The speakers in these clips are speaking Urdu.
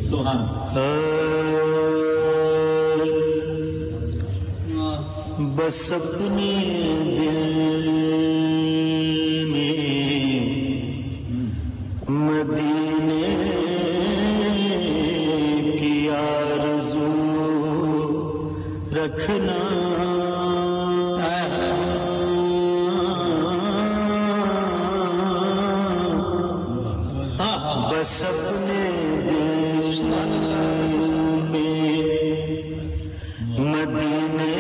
سبحان بس اپنے دل میں مدینے کی آرزو رکھنا، بس اپنے دل میں مدینے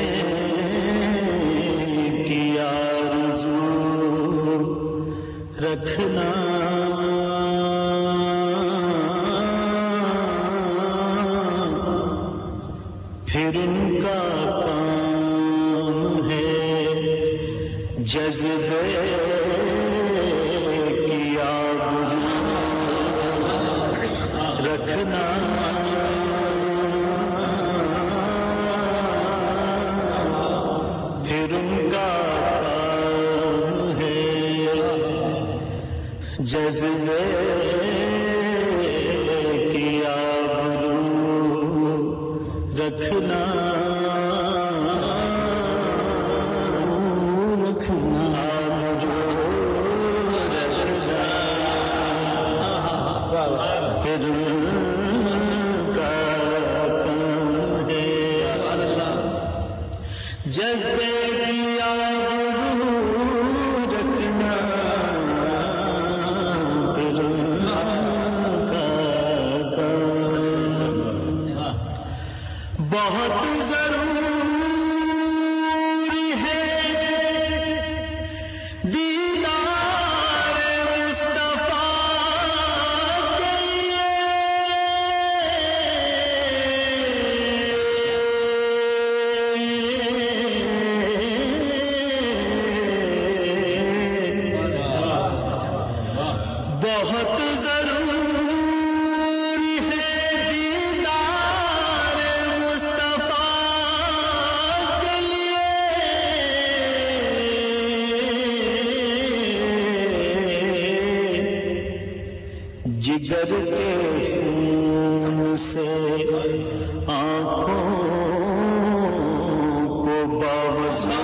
کی آرزو رکھنا، پھر ان کا کام ہے جذبے کی آبرو رکھنا، پھر ان کا کام ہے جذبے کی آبرو رکھنا، پھر کا کام ہے جذبے کی آبرو رکھنا، پھر کا کام بہت ضروری ہے دیدار مصطفیٰ کے لیے، بہت ضروری ہے دیدار مصطفیٰ کے لیے، جگر کے خون سے آنکھوں کو باوضو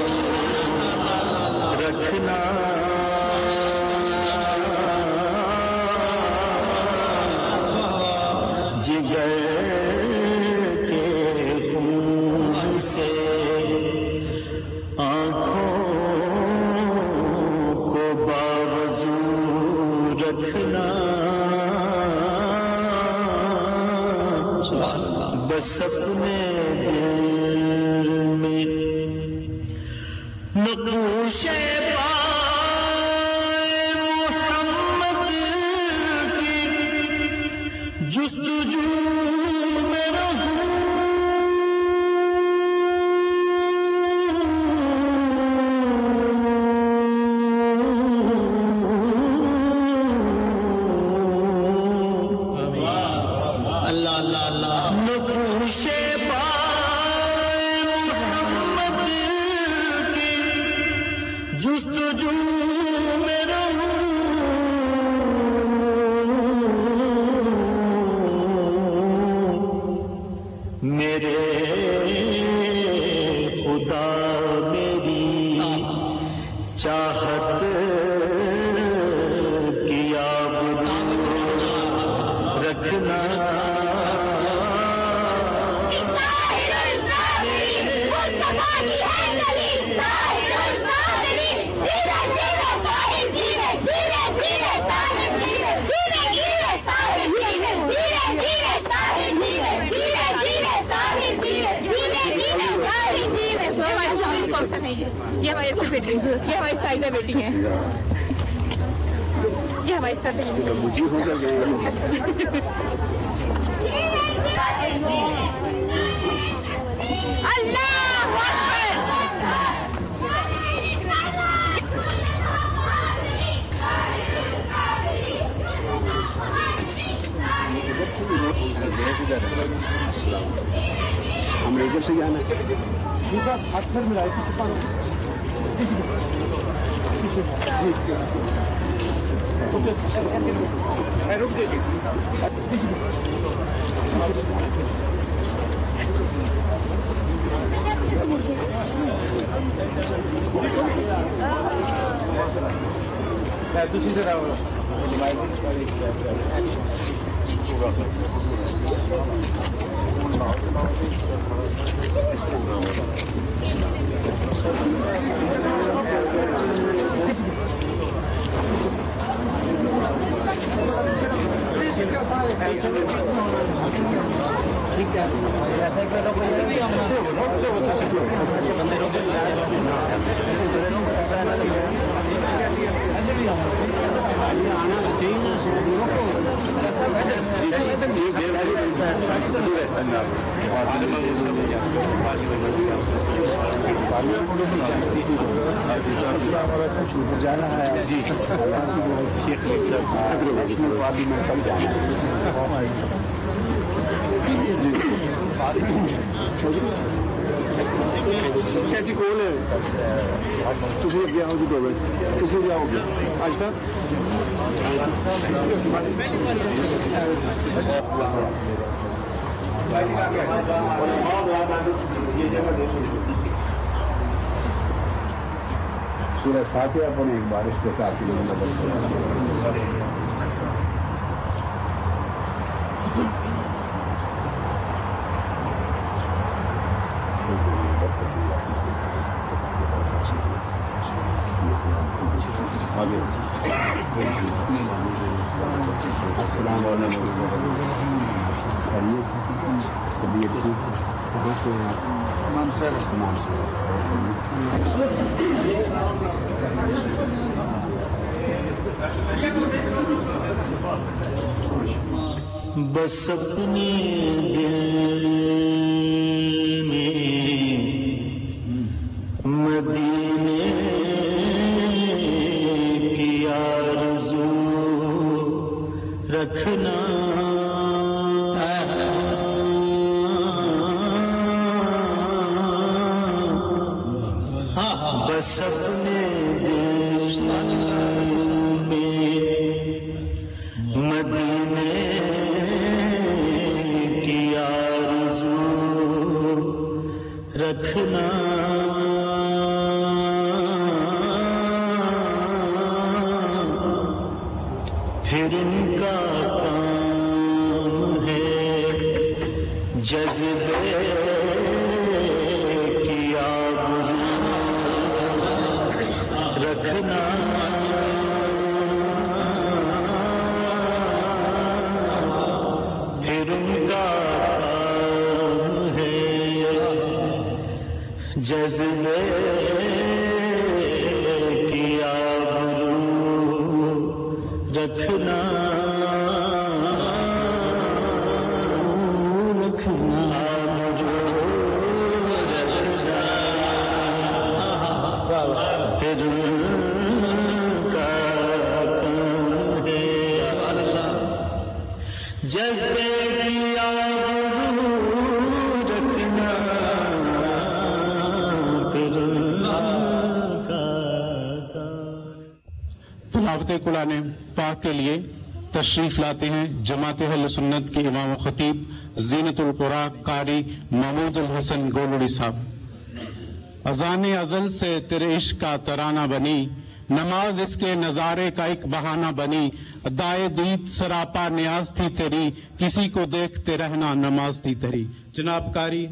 رکھنا، جگر کے خون سے آنکھوں کو باوضو رکھنا، بس اپنے دل میں نقوش پائے محمد کی جستجو میں رہوں، اللہ اللہ اللہ نقوش پائے محمد کی جستجو میں رہوں، میرے خدا میری چاہت کی آبرو رکھنا، یہ ہماری سب بیٹی یہ ہماری سائدہ بیٹی ہیں، یہ ہماری سب ہم ادھر سے جانا ہاتھ پر ملائے کیسی کون ہے تھی اگے آؤ جی دو منٹ تھی بھی آؤ گے آج صاحب سورہ فاتحہ پڑھیں ایک بار اس کے ساتھ السلام علیکم بس اپنے دل میں مدینے کی آرزو رکھنا بس اپنے دل میں مدینے کی آرزو رکھنا پھر ان کا کام ہے جذبے کی آبرو رکھنا پھر ان کا کام ہے جذبے کی آبرو رکھنا پھر کا کام ہے جذبے کی آبرو رکھنا پھر کا کام۔ تلاوت قرآن پاک کے لیے تشریف لاتے ہیں جماعت اہل سنت کے امام و خطیب زینت القرآن قاری محمود الحسن گولڑی صاحب۔ اذان ازل سے تیرے عشق کا ترانہ بنی، نماز اس کے نظارے کا ایک بہانہ بنی، دائے دید سراپا نیاز تھی تیری، کسی کو دیکھتے رہنا نماز تھی تیری۔ جناب قاری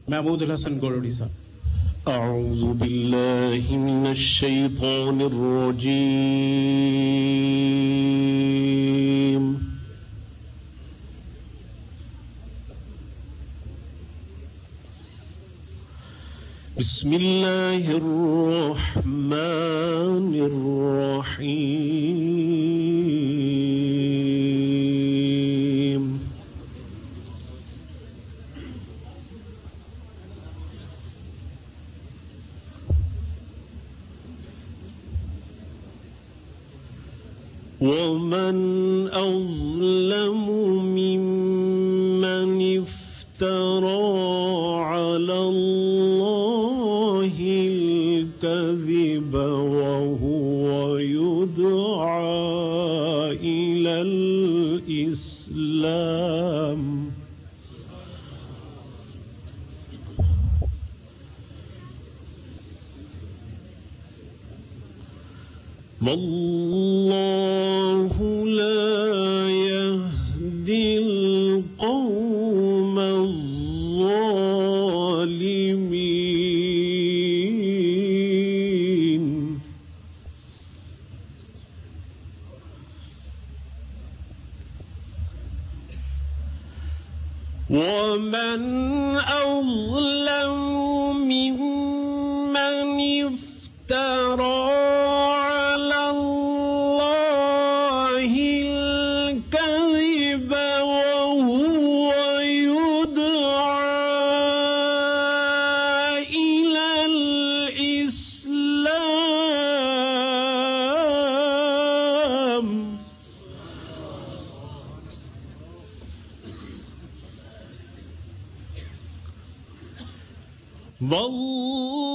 محمود الحسن گولڑی صاحب۔ اعوذ باللہ من الشیطان الرجیم، بسم اللہ الرحمن الرحیم۔ ومن أظلم ممن افترى على الله الكذب وهو يدعى والله لا يهدي القوم الظالمين ومن أظلم ممن افترى على الله الكذب وهو يدعى إلى الإسلام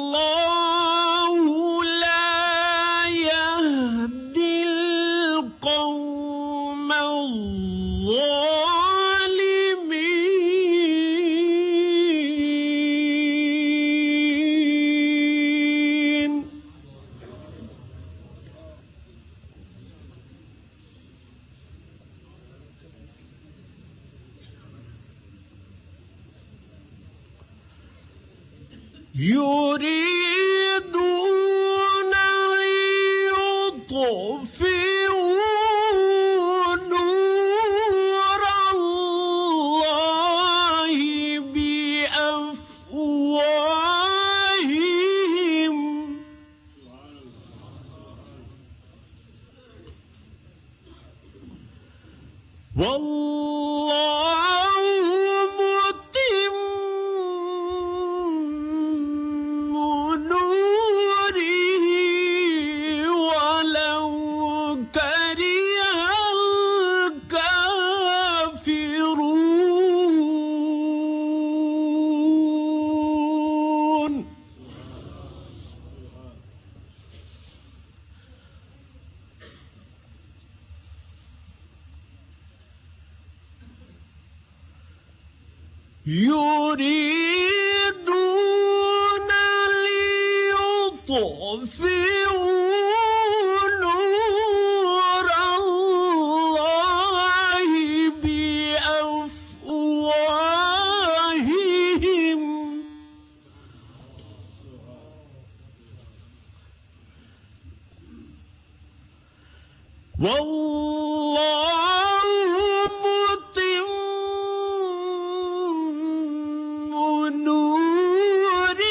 والله لا يهدي القوم الظالمين يريدون أن يطفئوا نور الله بأفواههم والله متم نوره ولو كره الكافرون يريدون ليطفئوا نور الله بأفواههم والله متم نوره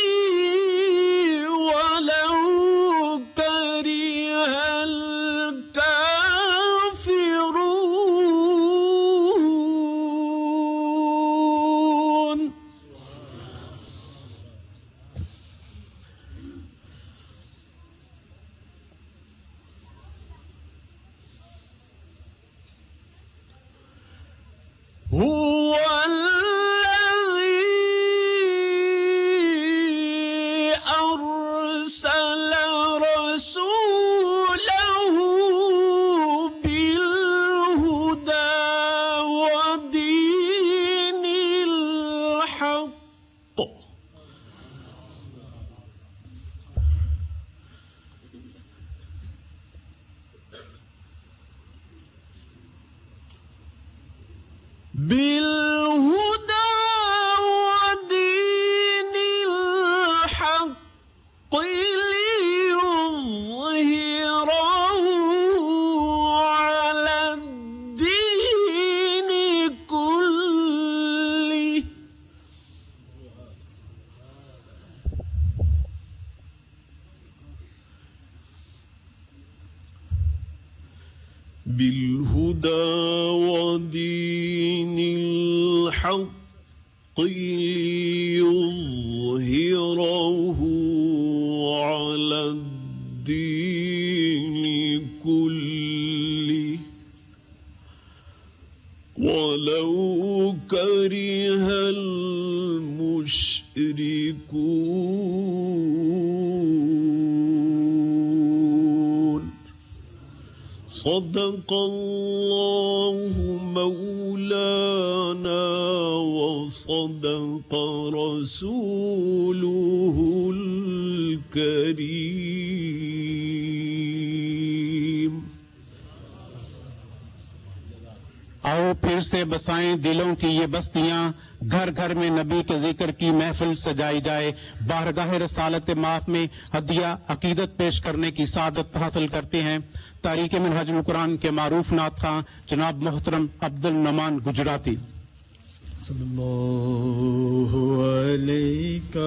ولو كره الكافرون هو الذي أرسل رسوله بالهدى ودين الحق بالهدى ودين الحق ليظهره على الدين كله بالهدى ودين الحق ليظهره على الدين كله ولو كره المشركون صدق الله مولانا وصدق رسوله الكريم. پھر سے بسائیں دلوں کی یہ بستیاں، گھر گھر میں نبی کے ذکر کی محفل سجائی جائے، بارگاہ رسالت معاف میں ہدیہ عقیدت پیش کرنے کی سعادت حاصل کرتے ہیں تاریخ منہاج القرآن کے معروف نعت خواں جناب محترم عبد النعمان گجراتی۔ صلی اللہ علیہ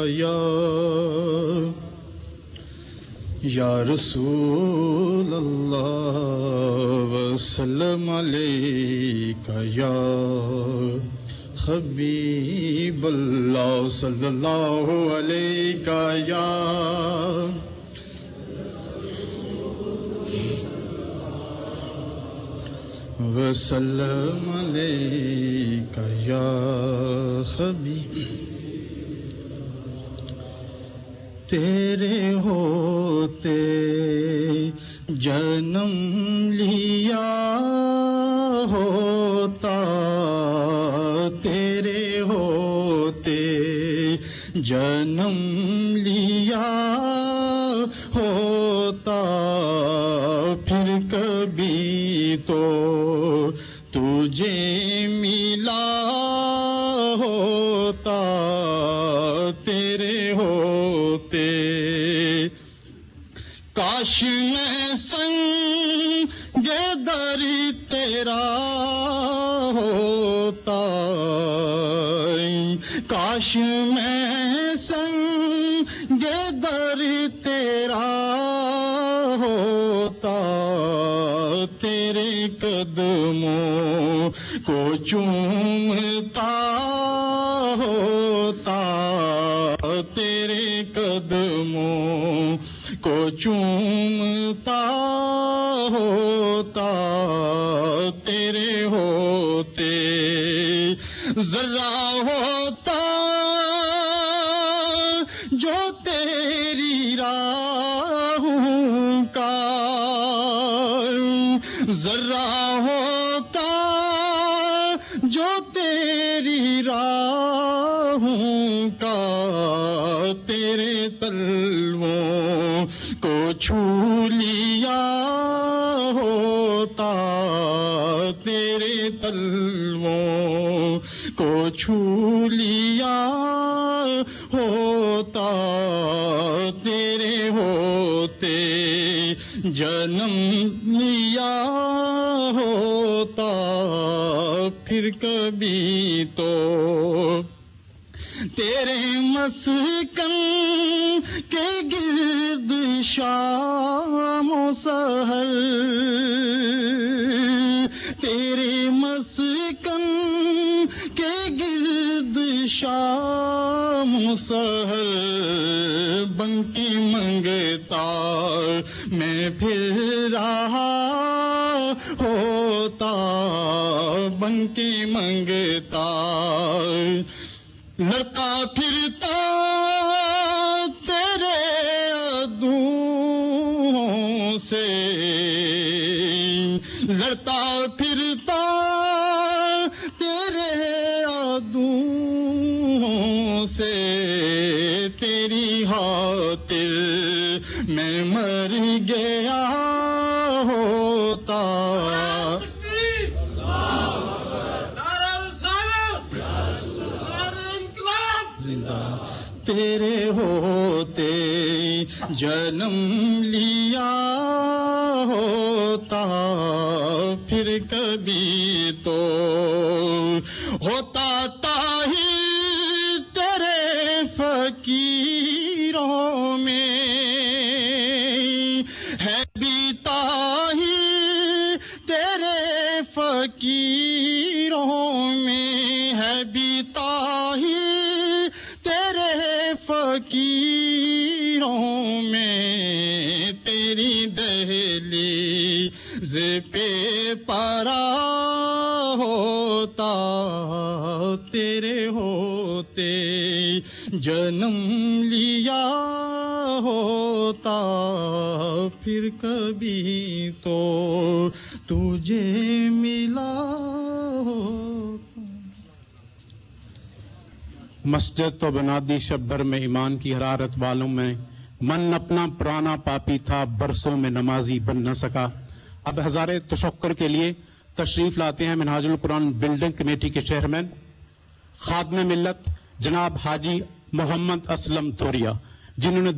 یا رسول اللہ وسلم علیکہ یا حبیب اللہ صلی اللہ علیہ یا وسلم علیکہ یا حبیب۔ تیرے ہوتے جنم لیا ہوتا، تیرے ہوتے جنم لیا ہوتا، پھر کبھی تو تجھے ملا ہوتا، تیرے ہوتے کاش میں سنگ در تیرا ہوتا، کاش میں سنگ در تیرا ہوتا، تیرے قدموں کو چومتا ہوتا، تیرے قدموں کو چومتا ہوتا، تیرے ہوتے ذرا ہوتا جو تیری راہوں کا، ذرا ہوتا جو تیری راہوں کا، تیرے تلووں کو چھو لیا ہوتا، تیرے تلووں کو چھو لیا ہوتا، تیرے ہوتے جنم لیا ہوتا، پھر کبھی تو تیرے مسکن کے گرد شام و سحر، تیرے مسکن کے گرد شام و سحر، بن کے منگتا میں پھر رہا ہوتا، بن کے منگتا لڑتا پھرتا تیرے عدوؤں سے، لڑتا پھرتا تیرے عدوؤں سے، تیری خاطر میں مر گیا ہوتا، تیرے ہوتے جنم لیا ہوتا، پھر کبھی تو ہوتا طاہر تیرے فقیروں میں، ہے بھی طاہر تیرے فقیروں میں، ہے بھی طاہر تیرے فقیروں میں، تیری دہلیز پہ پرا ہوتا، تیرے ہوتے جنم لیا ہوتا، پھر کبھی تو تجھے ملا ہوتا۔ مسجد تو بنادی شبر میں ایمان کی حرارت والوں میں، من اپنا پرانا پاپی تھا برسوں میں نمازی بن نہ سکا۔ اب ہزارے تشکر کے لیے تشریف لاتے ہیں منہاج القرآن بلڈنگ کمیٹی کے چیئرمین خادم ملت جناب حاجی محمد اسلم دوریا، جنہوں نے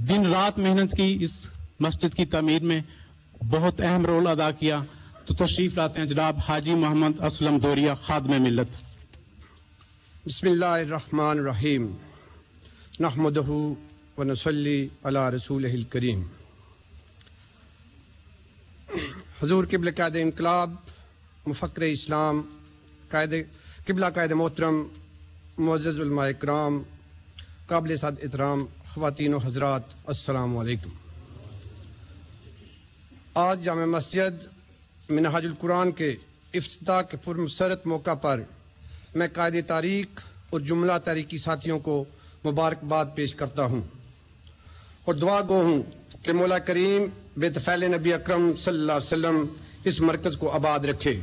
دن رات محنت کی اس مسجد کی تعمیر میں، بہت اہم رول ادا کیا. تو تشریف لاتے ہیں جناب حاجی محمد اسلم دوریا خادم ملت. بسم اللہ الرحمن الرحیم نحمدہ ونصلی علی رسولہ الکریم. حضور قبلہ قائد انقلاب، مفکر اسلام، قبلہ قائد محترم، معزز علماء اکرام، قابل صد احترام خواتین و حضرات، السلام علیکم. آج جامع مسجد منہاج القرآن کے افتتاح کے پرمسرت موقع پر میں قائد تاریخ اور جملہ تاریخی ساتھیوں کو مبارکباد پیش کرتا ہوں اور دعا گو ہوں کہ مولا کریم بے طفیل نبی اکرم صلی اللہ علیہ وسلم اس مرکز کو آباد رکھے.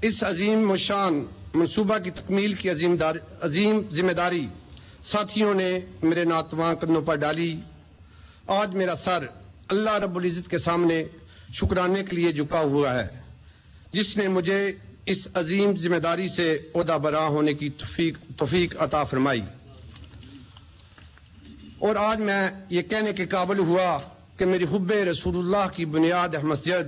اس عظیم و شان منصوبہ کی تکمیل کی عظیم ذمہ داری ساتھیوں نے میرے ناتواں کندھوں پر ڈالی. آج میرا سر اللہ رب العزت کے سامنے شکرانے کے لیے جھکا ہوا ہے، جس نے مجھے اس عظیم ذمہ داری سے عہدہ برآ ہونے کی توفیق عطا فرمائی. اور آج میں یہ کہنے کے قابل ہوا کہ میری حب رسول اللہ کی بنیاد ہے مسجد،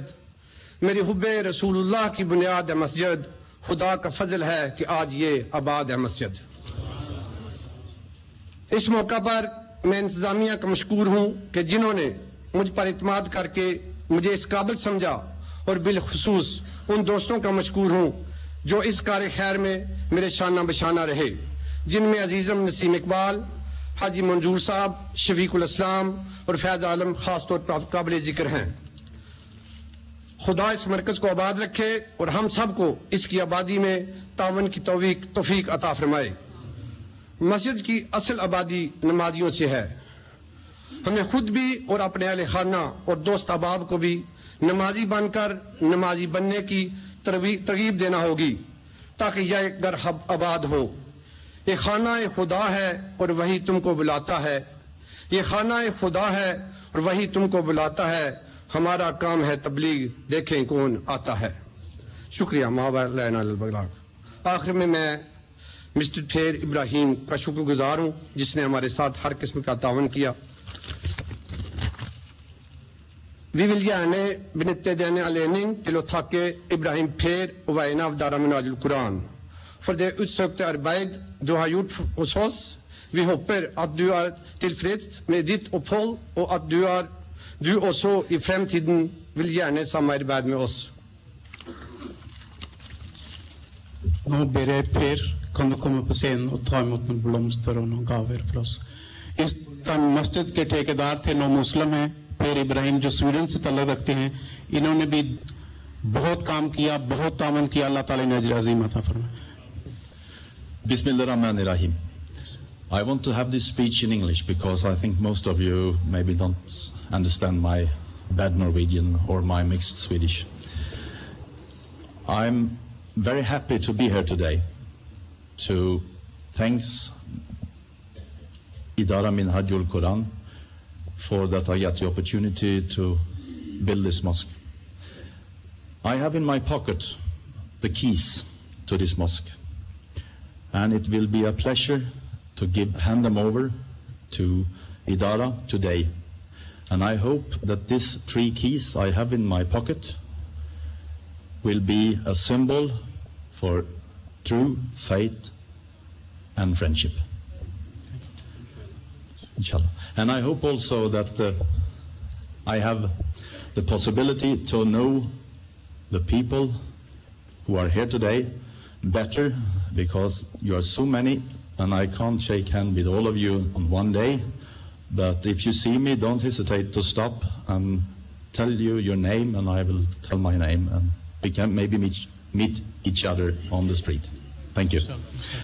میری حب رسول اللہ کی بنیاد ہے مسجد. خدا کا فضل ہے کہ آج یہ آباد ہے مسجد. اس موقع پر میں انتظامیہ کا مشکور ہوں کہ جنہوں نے مجھ پر اعتماد کر کے مجھے اس قابل سمجھا، اور بالخصوص ان دوستوں کا مشکور ہوں جو اس کار خیر میں میرے شانہ بشانہ رہے، جن میں عزیزم نسیم اقبال، حاجی منظور صاحب، شفیق الاسلام اور فیض عالم خاص طور پر قابل ذکر ہیں. خدا اس مرکز کو آباد رکھے اور ہم سب کو اس کی آبادی میں تعاون کی توفیق عطا فرمائے. مسجد کی اصل آبادی نمازیوں سے ہے. ہمیں خود بھی اور اپنے اہل خانہ اور دوست احباب کو بھی نمازی بن کر نمازی بننے کی ترغیب دینا ہوگی تاکہ یہ گھر آباد ہو. یہ خانہ خدا ہے اور وہی تم کو بلاتا ہے. یہ خانہ خدا ہے اور وہی تم کو بلاتا ہے. ہمارا کام ہے تبلیغ، دیکھیں کون آتا ہے. شکریہ. ماولانا البلاغ. آخر میں مسٹر پھیر ابراہیم کا شکر گزار ہوں جس نے ہمارے ساتھ ہر قسم کا تعاون کیا. Vi vill gärna benytta denna anledning till att tacka Ibrahim Per och vägen av Dara Minhaj al-Quran för det utsökta arbete du har gjort hos oss. Vi hoppas att du är tillfreds med ditt uppehåll och att du också i framtiden vill gärna samarbeta med oss. Nå ber jeg Per kan du komme på scenen og ta imot noen blomster og noen gaver for oss. اس مسجد کے ٹھیکیدار تھے نو مسلم ہیں پیر ابراہیم جو سویڈن سے تعلق رکھتے ہیں. انہوں نے بھی بہت کام کیا، بہت تعاون کیا. اللہ تعالیٰ نے اجر عظیم عطا فرمائے. Bismillahirrahmanirrahim. I want to have this speech in English because I think most of you maybe don't understand my bad Norwegian or my mixed Swedish. I'm very happy to be here today to thank Idara Minhaj al-Quran for that I get the opportunity to build this mosque. I have in my pocket the keys to this mosque, and it will be a pleasure to hand them over to Idara today. And I hope that these 3 keys I have in my pocket will be a symbol for true faith and friendship. Inshallah. And I hope also that I have the possibility to know the people who are here today better, because you are so many and I can't shake hands with all of you on one day. But if you see me, don't hesitate to stop and tell you your name, and I will tell my name, and we can maybe meet each other on the street. Thank you.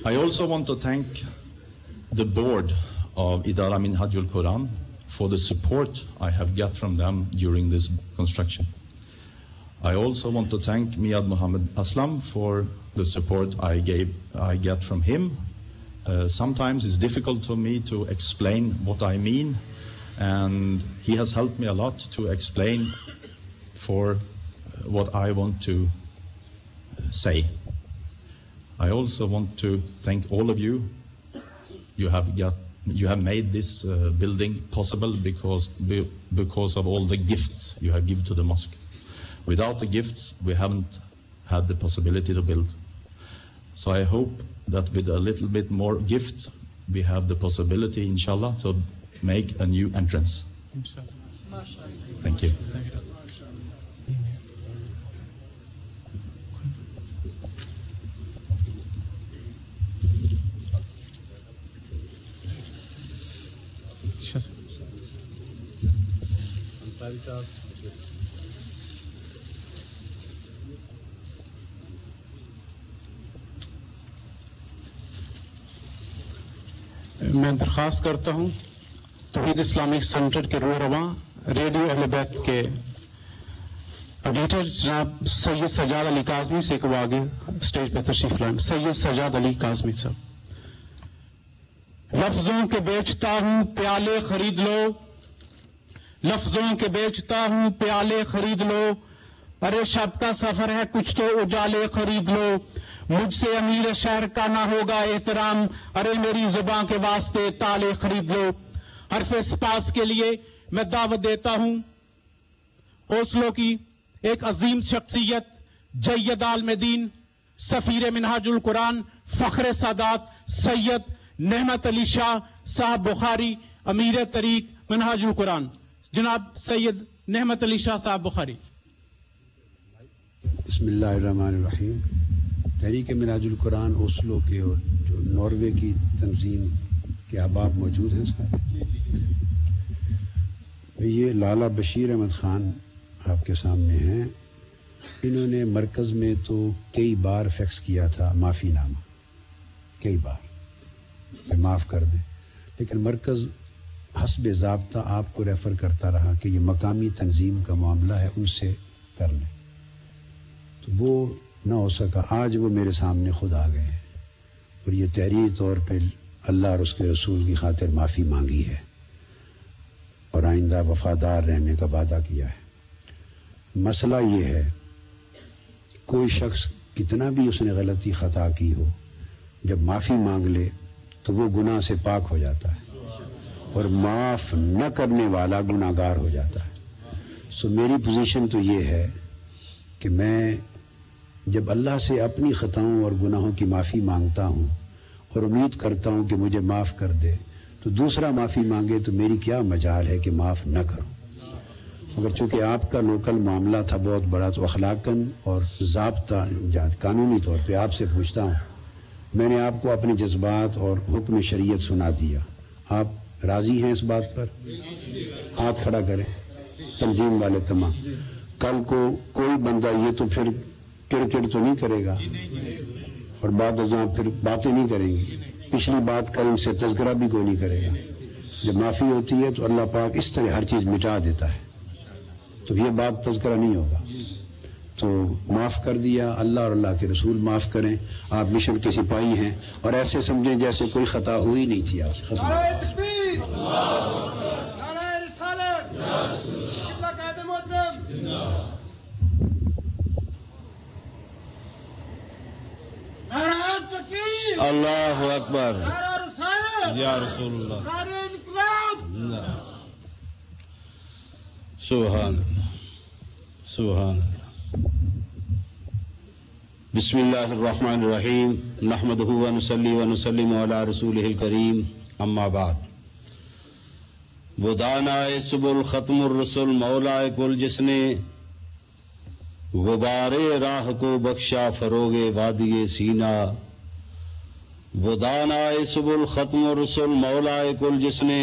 I also want to thank the board of Idara Minhaj al-Quran for the support I have got from them during this construction. I also want to thank Miyad Muhammad Aslam for the support I get from him. Sometimes it's difficult for me to explain what I mean, and he has helped me a lot to explain for what I want to say. I also want to thank all of you. You have made this building possible because of all the gifts you have given to the mosque. Without the gifts, we haven't had the possibility to build. So I hope that with a little bit more gift, we have the possibility, inshallah, to make a new entrance. Thank you. میں درخواست کرتا ہوں توحید اسلامک سینٹر کے روح رواں ریڈیو اہل بیت کے ایڈیٹر جناب سید سجاد علی کاظمی سے کو آگے اسٹیج پہ تشریف لائیں. سید سجاد علی کاظمی صاحب. لفظوں کے بیچتا ہوں پیالے خرید لو, لفظوں کے بیچتا ہوں پیالے خرید لو, ارے شب کا سفر ہے کچھ تو اجالے خرید لو, مجھ سے امیر شہر کا نہ ہوگا احترام, ارے میری زبان کے واسطے تالے خرید لو. حرف سپاس کے لیے میں دعوت دیتا ہوں اوسلو کی ایک عظیم شخصیت جید عالم دین, سفیر منہاج القرآن, فخر سادات سید نعمت علی شاہ صاحب بخاری, امیر طریق منہاج القرآن, جناب سید نعمت علی شاہ صاحب بخاری. بسم اللہ الرحمن الرحیم. تحریک منہاج القرآن اوسلو کے اور جو ناروے کی تنظیم کے احباب موجود ہیں سارے, یہ لالا بشیر احمد خان آپ کے سامنے ہیں. انہوں نے مرکز میں تو کئی بار فیکس کیا تھا معافی نامہ, کئی بار کہ معاف کر دیں, لیکن مرکز حسب ضابطہ آپ کو ریفر کرتا رہا کہ یہ مقامی تنظیم کا معاملہ ہے, ان سے کر لیں. تو وہ نہ ہو سکا. آج وہ میرے سامنے خود آ گئے ہیں اور یہ تحریری طور پہ اللہ اور اس کے رسول کی خاطر معافی مانگی ہے اور آئندہ وفادار رہنے کا وعدہ کیا ہے. مسئلہ یہ ہے کوئی شخص کتنا بھی اس نے غلطی خطا کی ہو, جب معافی مانگ لے تو وہ گناہ سے پاک ہو جاتا ہے اور معاف نہ کرنے والا گناہ گار ہو جاتا ہے. سو میری پوزیشن تو یہ ہے کہ میں جب اللہ سے اپنی خطاؤں اور گناہوں کی معافی مانگتا ہوں اور امید کرتا ہوں کہ مجھے معاف کر دے, تو دوسرا معافی مانگے تو میری کیا مجال ہے کہ معاف نہ کروں. مگر چونکہ آپ کا لوکل معاملہ تھا بہت بڑا, تو اخلاقاً اور ضابطہ قانونی طور پہ آپ سے پوچھتا ہوں. میں نے آپ کو اپنے جذبات اور حکم شریعت سنا دیا. آپ راضی ہیں اس بات پر؟ ہاتھ کھڑا کریں تنظیم والے تمام. کل کو کوئی بندہ یہ تو پھر کرکٹ تو نہیں کرے گا اور بعد ازاں پھر باتیں نہیں کریں گی. پچھلی بات کا ان سے تذکرہ بھی کوئی نہیں کرے گا. جب معافی ہوتی ہے تو اللہ پاک اس طرح ہر چیز مٹا دیتا ہے, تو یہ بات تذکرہ نہیں ہوگا. تو معاف کر دیا, اللہ اور اللہ کے رسول معاف کریں. آپ مشن کے سپاہی ہیں اور ایسے سمجھیں جیسے کوئی خطا ہوئی نہیں تھی. آپ اللہ اکبر یا رسول اللہ. سبحان سبحان. بسم اللہ الرحمن الرحیم. نحمدہ ونصلی ونسلم علی رسولہ الکریم. اما بعد. وہ دانائے سب الختم الرسل مولائے کل جس نے غبارے راہ کو بخشا فروغ وادی سینہ. وہ دانائے سب الختم الرسل مولائے کل جس نے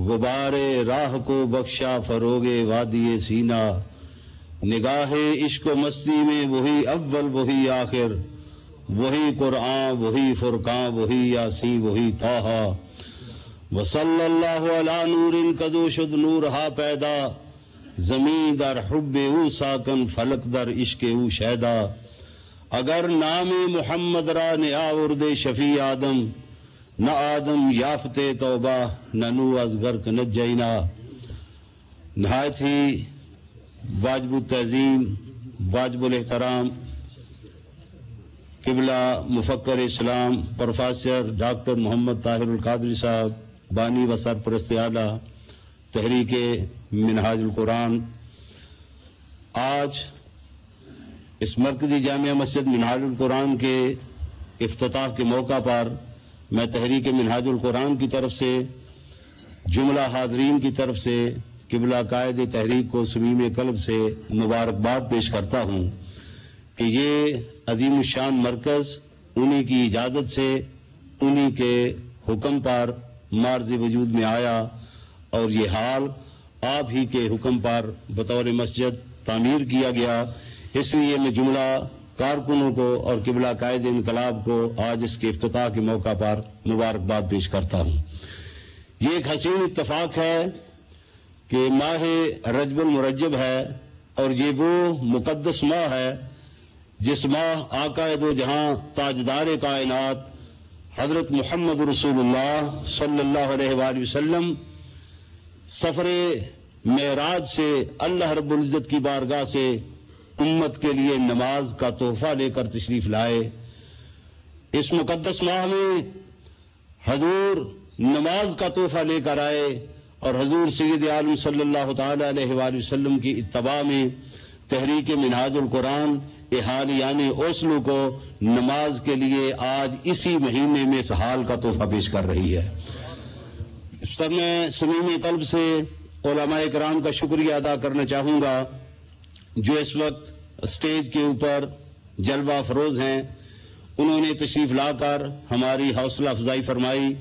غبارے راہ کو بخشا فروغ وادی سینہ. نگاہ عشق و مستی میں وہی اول وہی آخر, وہی قرآن وہی فرقان وہی یاسین وہی طٰہٰ. وصلی اللہ علی نور کدو شد نور ہا پیدا, زمین در حب او ساکن فلک در عشق او شیدا. اگر نام محمد را نیا ارد شفیع آدم, نہ آدم یافتے توبہ نہ نو از گرک نجینا. نہایت ہی واجب التعظیم واجب الاحترام قبلہ مفکر اسلام پروفیسر ڈاکٹر محمد طاہر القادری صاحب بانی و سرپرست اعلیٰ تحریک منہاج القرآن، آج اس مرکزی جامعہ مسجد منہاج القرآن کے افتتاح کے موقع پر میں تحریک منہاج القرآن کی طرف سے جملہ حاضرین کی طرف سے قبلہ قائد تحریک کو صمیم قلب سے مبارکباد پیش کرتا ہوں کہ یہ عظیم الشان مرکز انہی کی اجازت سے انہی کے حکم پر معرض وجود میں آیا اور یہ حال آپ ہی کے حکم پر بطور مسجد تعمیر کیا گیا. اس لیے میں جملہ کارکنوں کو اور قبلہ قائد انقلاب کو آج اس کے افتتاح کے موقع پر مبارکباد پیش کرتا ہوں. یہ ایک حسین اتفاق ہے کہ ماہ رجب المرجب ہے اور یہ وہ مقدس ماہ ہے جس ماہ آقا دو جہاں تاجدار کائنات حضرت محمد رسول اللہ صلی اللہ علیہ وآلہ وسلم سفر معراج سے اللہ رب العزت کی بارگاہ سے امت کے لیے نماز کا تحفہ لے کر تشریف لائے. اس مقدس ماہ میں حضور نماز کا تحفہ لے کر آئے اور حضور سید عالم صلی اللہ تعالی علیہ وآلہ وسلم کی اتباع میں تحریک منہاج القرآن احالیان اوسلو کو نماز کے لیے آج اسی مہینے میں اس حال کا تحفہ پیش کر رہی ہے. سب میں صمیم قلب سے علماء کرام کا شکریہ ادا کرنا چاہوں گا جو اس وقت اسٹیج کے اوپر جلوہ افروز ہیں. انہوں نے تشریف لا کر ہماری حوصلہ افزائی فرمائی.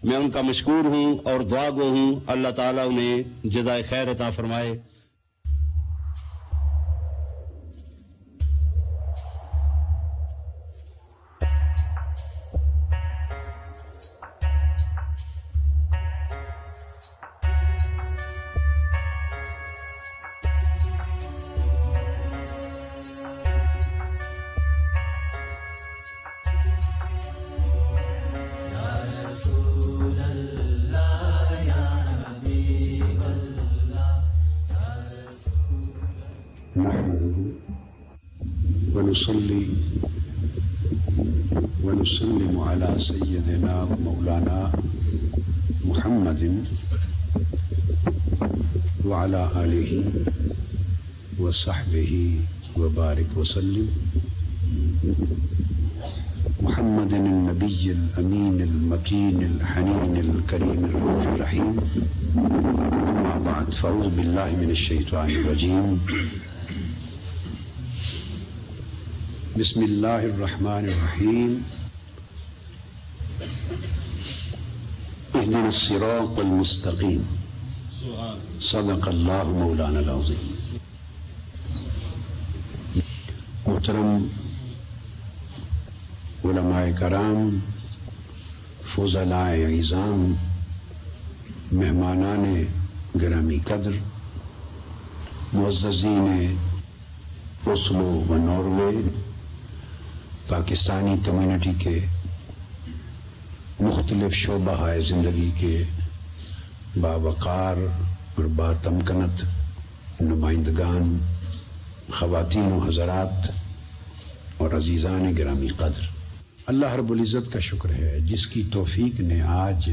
میں ان کا مشکور ہوں اور دعا گو ہوں اللہ تعالیٰ انہیں جزائے خیر عطا فرمائے. ونصلي ونسلم على سيدنا ومولانا محمد وعلى آله وصحبه وبارك وسلم. محمد النبي الأمين المكين الحنين الكريم الرؤوف الرحيم. أما بعد فأعوذ بالله من الشيطان الرجيم. بسم اللہ الرحمن الرحیم. اهدنا الصراط المستقیم. صدق اللہ مولانا العظیم. محترم علماء کرام، فضلاء اعظام، مہمانان گرامی قدر، معززین اوسلو و ناروے، پاکستانی کمیونٹی کے مختلف شعبہ زندگی کے باوقار اور باتمکنت نمائندگان، خواتین و حضرات اور عزیزان گرامی قدر، اللہ رب العزت کا شکر ہے جس کی توفیق نے آج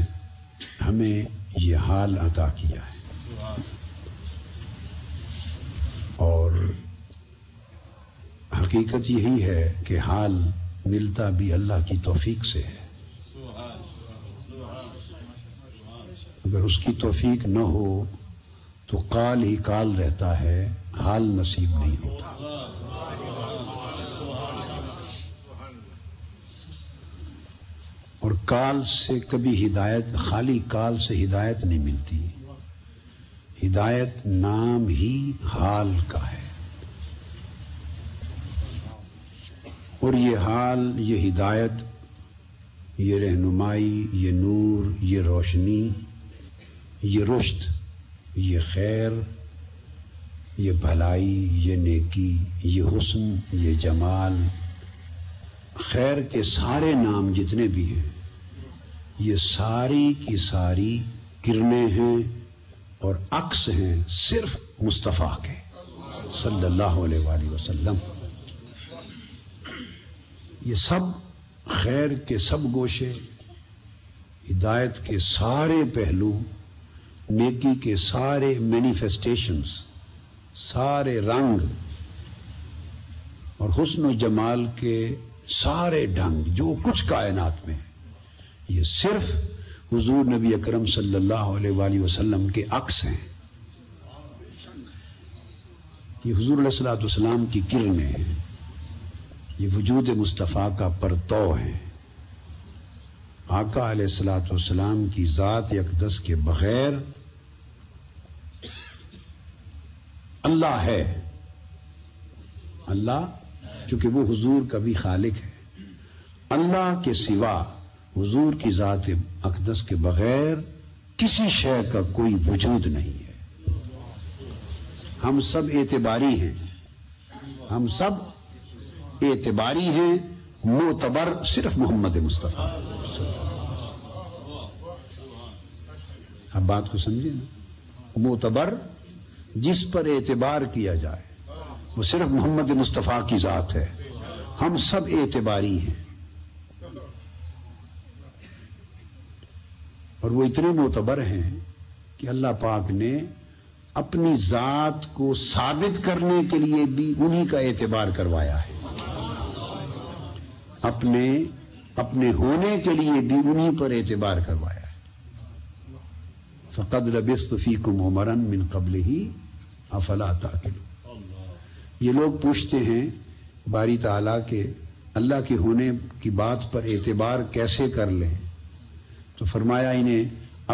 ہمیں یہ حال عطا کیا ہے. اور حقیقت یہی ہے کہ حال ملتا بھی اللہ کی توفیق سے ہے. اگر اس کی توفیق نہ ہو تو قال ہی قال رہتا ہے، حال نصیب نہیں ہوتا. اور قال سے کبھی ہدایت، خالی قال سے ہدایت نہیں ملتی. ہدایت نام ہی حال کا ہے. اور یہ حال، یہ ہدایت، یہ رہنمائی، یہ نور، یہ روشنی، یہ رشد، یہ خیر، یہ بھلائی، یہ نیکی، یہ حسن، یہ جمال، خیر کے سارے نام جتنے بھی ہیں یہ ساری کی ساری کرنیں ہیں اور عکس ہیں صرف مصطفیٰ کے. صلی اللہ علیہ وآلہ وسلم. یہ سب خیر کے سب گوشے، ہدایت کے سارے پہلو، نیکی کے سارے مینیفیسٹیشنز، سارے رنگ اور حسن و جمال کے سارے ڈھنگ جو کچھ کائنات میں ہے، یہ صرف حضور نبی اکرم صلی اللہ علیہ وآلہ وسلم کے عکس ہیں. یہ حضور علیہ الصلوۃ والسلام کی کرنیں ہیں، یہ وجود مصطفیٰ کا پرتو ہے. آقا علیہ الصلوۃ والسلام کی ذات اقدس کے بغیر اللہ ہے. اللہ چونکہ وہ حضور کا بھی خالق ہے، اللہ کے سوا حضور کی ذات اقدس کے بغیر کسی شے کا کوئی وجود نہیں ہے. ہم سب اعتباری ہیں، ہم سب اعتباری ہیں، معتبر صرف محمد مصطفیٰ. اب بات کو سمجھے نا، معتبر جس پر اعتبار کیا جائے وہ صرف محمد مصطفیٰ کی ذات ہے. ہم سب اعتباری ہیں اور وہ اتنے معتبر ہیں کہ اللہ پاک نے اپنی ذات کو ثابت کرنے کے لیے بھی انہی کا اعتبار کروایا ہے، اپنے ہونے کے لیے بھی انہی پر اعتبار کروایا ہے. فَقَدْ لَبِثْتُ فِيكُمْ عُمَرًا مِّن قَبْلِهِ أَفَلَا تَعْقِلُونَ. یہ لوگ پوچھتے ہیں باری تعالیٰ کے اللہ کے ہونے کی بات پر اعتبار کیسے کر لیں، تو فرمایا انہیں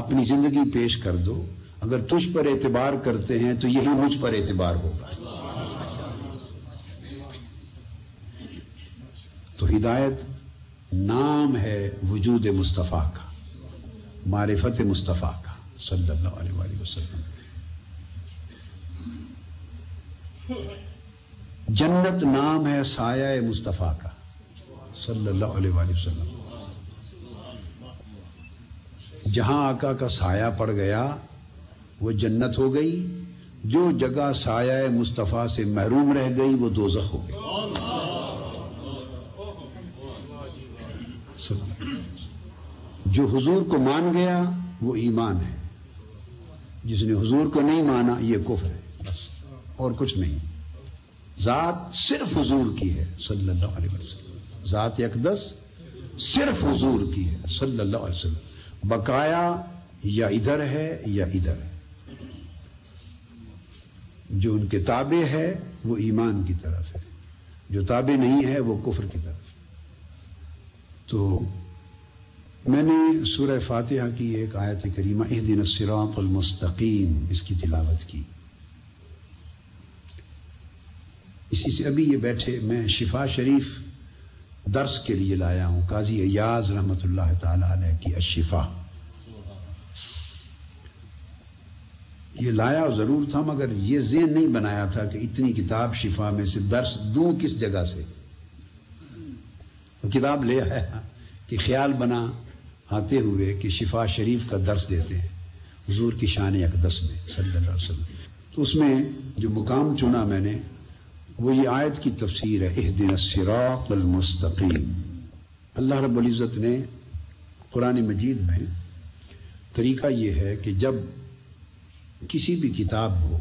اپنی زندگی پیش کر دو، اگر تجھ پر اعتبار کرتے ہیں تو یہی مجھ پر اعتبار ہوگا. تو ہدایت نام ہے وجود مصطفیٰ کا، معرفت مصطفیٰ کا صلی اللہ علیہ وآلہ وسلم. جنت نام ہے سایہ مصطفیٰ کا صلی اللہ علیہ وآلہ وسلم. جہاں آقا کا سایہ پڑ گیا وہ جنت ہو گئی، جو جگہ سایہ مصطفیٰ سے محروم رہ گئی وہ دوزخ ہو گئی. جو حضور کو مان گیا وہ ایمان ہے، جس نے حضور کو نہیں مانا یہ کفر ہے، بس اور کچھ نہیں. ذات صرف حضور کی ہے صلی اللہ علیہ وسلم، ذات اقدس صرف حضور کی ہے صلی اللہ علیہ وسلم. بقایا یا ادھر ہے یا ادھر ہے. جو ان کے تابع ہے وہ ایمان کی طرف ہے، جو تابع نہیں ہے وہ کفر کی طرف. تو میں نے سورہ فاتحہ کی ایک آیت کریمہ اہدنا الصراط المستقیم اس کی تلاوت کی. اسی سے ابھی یہ بیٹھے میں شفا شریف درس کے لیے لایا ہوں، قاضی ایاز رحمۃ اللہ تعالی علیہ کی الشفا. یہ لایا ضرور تھا مگر یہ ذہن نہیں بنایا تھا کہ اتنی کتاب شفا میں سے درس دوں کس جگہ سے. وہ کتاب لے آیا کہ خیال بنا آتے ہوئے کہ شفا شریف کا درس دیتے ہیں حضور کی شان اقدس میں صلی اللہ علیہ وسلم. تو اس میں جو مقام چنا میں نے وہ یہ آیت کی تفسیر ہے اہدنا الصراط المستقیم. اللہ رب العزت نے قرآن مجید میں طریقہ یہ ہے کہ جب کسی بھی کتاب ہو،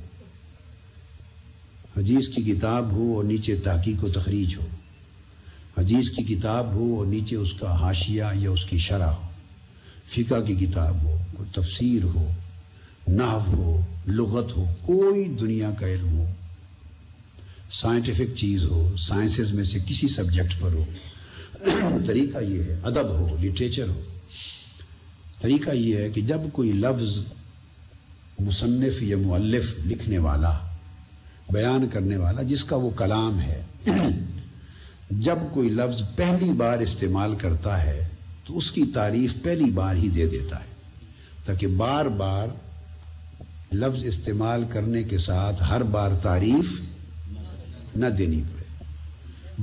حدیث کی کتاب ہو اور نیچے تحقیق و تخریج ہو، حدیث کی کتاب ہو اور نیچے اس کا حاشیہ یا اس کی شرح ہو، فقہ کی کتاب ہو، کوئی تفسیر ہو، نحو ہو، لغت ہو، کوئی دنیا کا علم ہو، سائنٹیفک چیز ہو، سائنسز میں سے کسی سبجیکٹ پر ہو، طریقہ یہ ہے، ادب ہو، لٹریچر ہو، طریقہ یہ ہے کہ جب کوئی لفظ مصنف یا مؤلف لکھنے والا، بیان کرنے والا جس کا وہ کلام ہے، جب کوئی لفظ پہلی بار استعمال کرتا ہے تو اس کی تعریف پہلی بار ہی دے دیتا ہے تاکہ بار بار لفظ استعمال کرنے کے ساتھ ہر بار تعریف نہ دینی پڑے.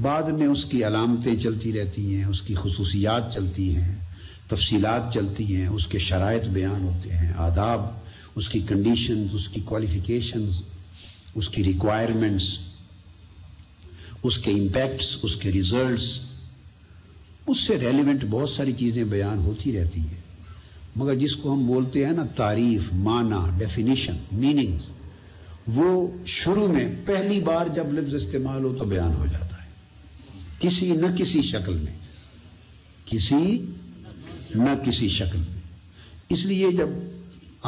بعد میں اس کی علامتیں چلتی رہتی ہیں، اس کی خصوصیات چلتی ہیں، تفصیلات چلتی ہیں، اس کے شرائط بیان ہوتے ہیں، آداب، اس کی کنڈیشنز، اس کی کوالیفیکیشنز، اس کی ریکوائرمنٹس، اس کے امپیکٹس، اس کے ریزلٹس، اس سے ریلیونٹ بہت ساری چیزیں بیان ہوتی رہتی ہیں، مگر جس کو ہم بولتے ہیں نا تعریف، معنی، ڈیفینیشن، میننگز، وہ شروع میں پہلی بار جب لفظ استعمال ہو تو بیان ہو جاتا ہے کسی نہ کسی شکل میں، کسی نہ کسی شکل میں۔ اس لیے جب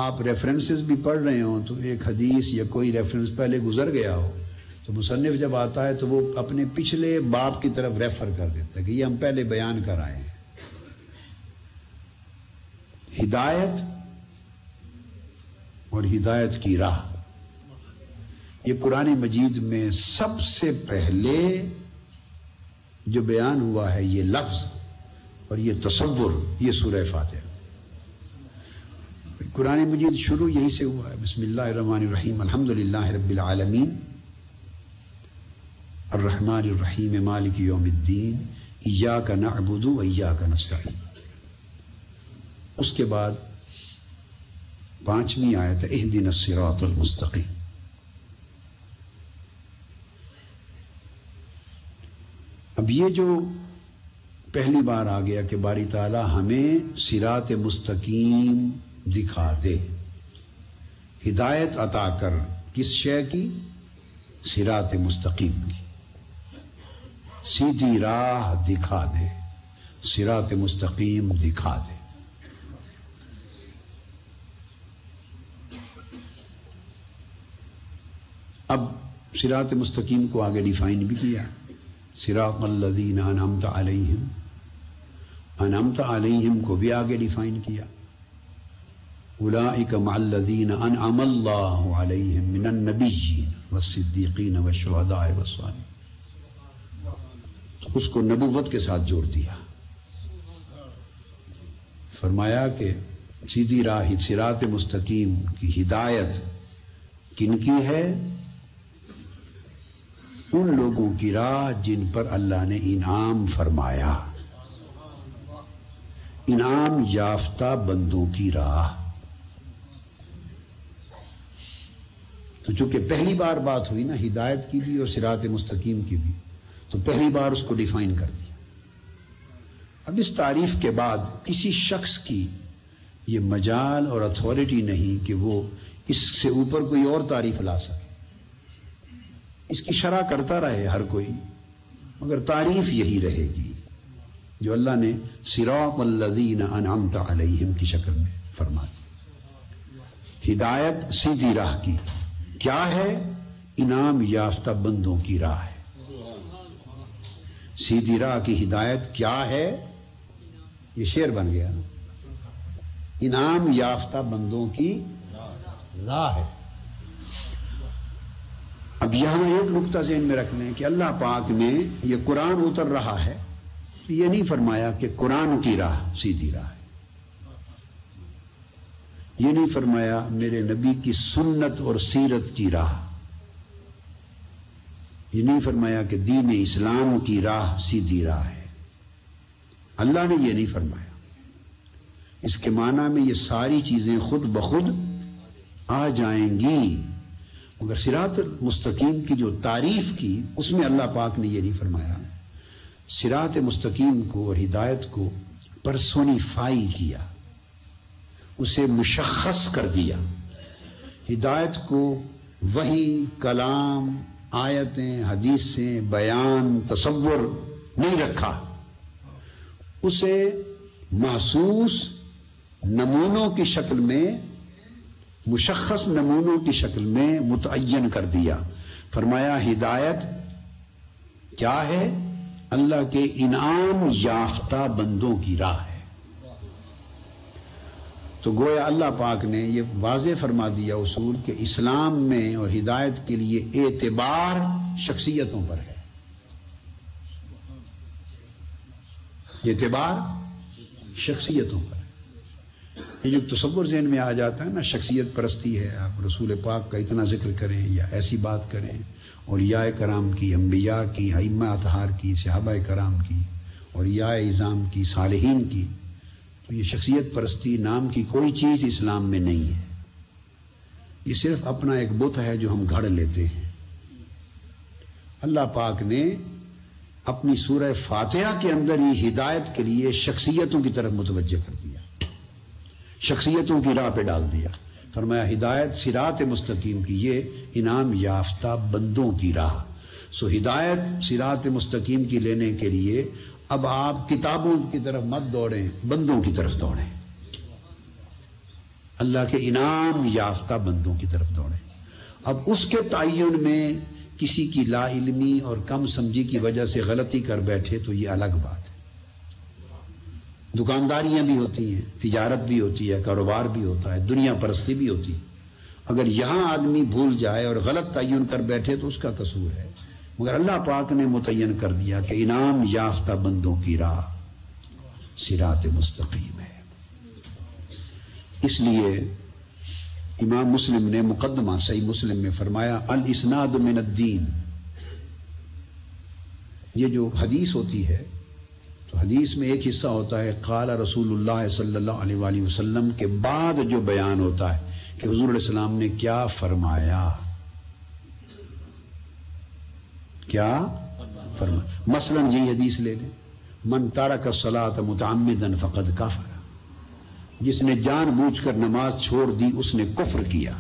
آپ ریفرنسز بھی پڑھ رہے ہوں تو ایک حدیث یا کوئی ریفرنس پہلے گزر گیا ہو تو مصنف جب آتا ہے تو وہ اپنے پچھلے باب کی طرف ریفر کر دیتا ہے کہ یہ ہم پہلے بیان کر آئے ہیں۔ ہدایت اور ہدایت کی راہ، یہ قرآن مجید میں سب سے پہلے جو بیان ہوا ہے یہ لفظ اور یہ تصور، یہ سورہ فاتحہ۔ قرآن مجید شروع یہی سے ہوا ہے، بسم اللہ الرحمن الرحیم، الحمدللہ رب العالمین، الرحمن الرحیم، مالک یوم الدین، ایاک نعبد و ایاک نستعین۔ اس کے بعد 5ویں آیت اہدنا الصراط المستقیم۔ اب یہ جو پہلی بار آ گیا کہ باری تعالیٰ ہمیں صراط مستقیم دکھا دے، ہدایت عطا کر، کس شے کی؟ صراط مستقیم کی، سیدھی راہ دکھا دے، صراط مستقیم دکھا دے۔ اب صراط مستقیم کو آگے ڈیفائن بھی کیا، صراط الذین انعمت علیہم، انعمت علیہم کو بھی آگے ڈیفائن کیا، اولئک مع الذین انعم اللہ علیہم من النبیین والصدیقین والشہداء والصالحین، اس کو نبوت کے ساتھ جوڑ دیا، فرمایا کہ سیدھی راہ، صراط مستقیم کی ہدایت کن کی ہے؟ ان لوگوں کی راہ جن پر اللہ نے انعام فرمایا، انعام یافتہ بندوں کی راہ۔ تو چونکہ پہلی بار بات ہوئی نا ہدایت کی بھی اور صراط مستقیم کی بھی، تو پہلی بار اس کو ڈیفائن کر دیا۔ اب اس تعریف کے بعد کسی شخص کی یہ مجال اور اتھارٹی نہیں کہ وہ اس سے اوپر کوئی اور تعریف لا سکے، اس کی شرح کرتا رہے ہر کوئی، مگر تعریف یہی رہے گی جو اللہ نے صراط الذین انعمت علیہم کی شکل میں فرما دی۔ ہدایت سیدھی راہ کی کیا ہے؟ انعام یافتہ بندوں کی راہ ہے۔ سیدھی راہ کی ہدایت کیا ہے؟ یہ شعر بن گیا، انعام یافتہ بندوں کی راہ ہے۔ اب یہاں ایک نقطہ ذہن میں رکھ لیں کہ اللہ پاک نے یہ قرآن اتر رہا ہے، یہ نہیں فرمایا کہ قرآن کی راہ سیدھی راہ ہے، یہ نہیں فرمایا میرے نبی کی سنت اور سیرت کی راہ، یہ نہیں فرمایا کہ دین اسلام کی راہ سیدھی راہ ہے، اللہ نے یہ نہیں فرمایا۔ اس کے معنی میں یہ ساری چیزیں خود بخود آ جائیں گی، مگر صراط مستقیم کی جو تعریف کی اس میں اللہ پاک نے یہ نہیں فرمایا۔ صراط مستقیم کو اور ہدایت کو پرسونیفائی کیا، اسے مشخص کر دیا۔ ہدایت کو وحی، کلام، آیتیں، حدیثیں، بیان، تصور نہیں رکھا، اسے محسوس نمونوں کی شکل میں، مشخص نمونوں کی شکل میں متعین کر دیا۔ فرمایا ہدایت کیا ہے؟ اللہ کے انعام یافتہ بندوں کی راہ ہے۔ تو گویا اللہ پاک نے یہ واضح فرما دیا اصول کہ اسلام میں اور ہدایت کے لیے اعتبار شخصیتوں پر ہے، اعتبار شخصیتوں پر ہے۔ یہ جو تصور ذہن میں آ جاتا ہے نا شخصیت پرستی ہے، آپ رسول پاک کا اتنا ذکر کریں یا ایسی بات کریں، اولیاء کرام کی، انبیاء کی، ائمہ اطہار کی، صحابہ کرام کی، اولیاء اعظام کی، صالحین کی، تو یہ شخصیت پرستی نام کی کوئی چیز اسلام میں نہیں ہے۔ یہ صرف اپنا ایک بت ہے جو ہم گھڑ لیتے ہیں. اللہ پاک نے اپنی سورہ فاتحہ کے اندر ہی ہدایت کے لیے شخصیتوں کی طرف متوجہ کر دیا، شخصیتوں کی راہ پہ ڈال دیا. فرمایا ہدایت صراط مستقیم کی یہ انعام یافتہ بندوں کی راہ. سو ہدایت صراط مستقیم کی لینے کے لیے اب آپ کتابوں کی طرف مت دوڑیں، بندوں کی طرف دوڑیں، اللہ کے انعام یافتہ بندوں کی طرف دوڑیں. اب اس کے تعین میں کسی کی لا علمی اور کم سمجھی کی وجہ سے غلطی کر بیٹھے تو یہ الگ بات ہے. دکانداریاں بھی ہوتی ہیں، تجارت بھی ہوتی ہے، کاروبار بھی ہوتا ہے، دنیا پرستی بھی ہوتی ہے. اگر یہاں آدمی بھول جائے اور غلط تعین کر بیٹھے تو اس کا قصور ہے، مگر اللہ پاک نے متعین کر دیا کہ انعام یافتہ بندوں کی راہ صراط مستقیم ہے. اس لیے امام مسلم نے مقدمہ صحیح مسلم میں فرمایا الاسناد من الدین. یہ جو حدیث ہوتی ہے تو حدیث میں ایک حصہ ہوتا ہے قال رسول اللہ صلی اللہ علیہ وآلہ وسلم کے بعد جو بیان ہوتا ہے کہ حضور علیہ السلام نے کیا فرمایا، کیا فرمایا. مثلا یہی حدیث لے لیں، من ترک الصلاۃ متعمدا فقد کفر، جس نے جان بوجھ کر نماز چھوڑ دی اس نے کفر کیا.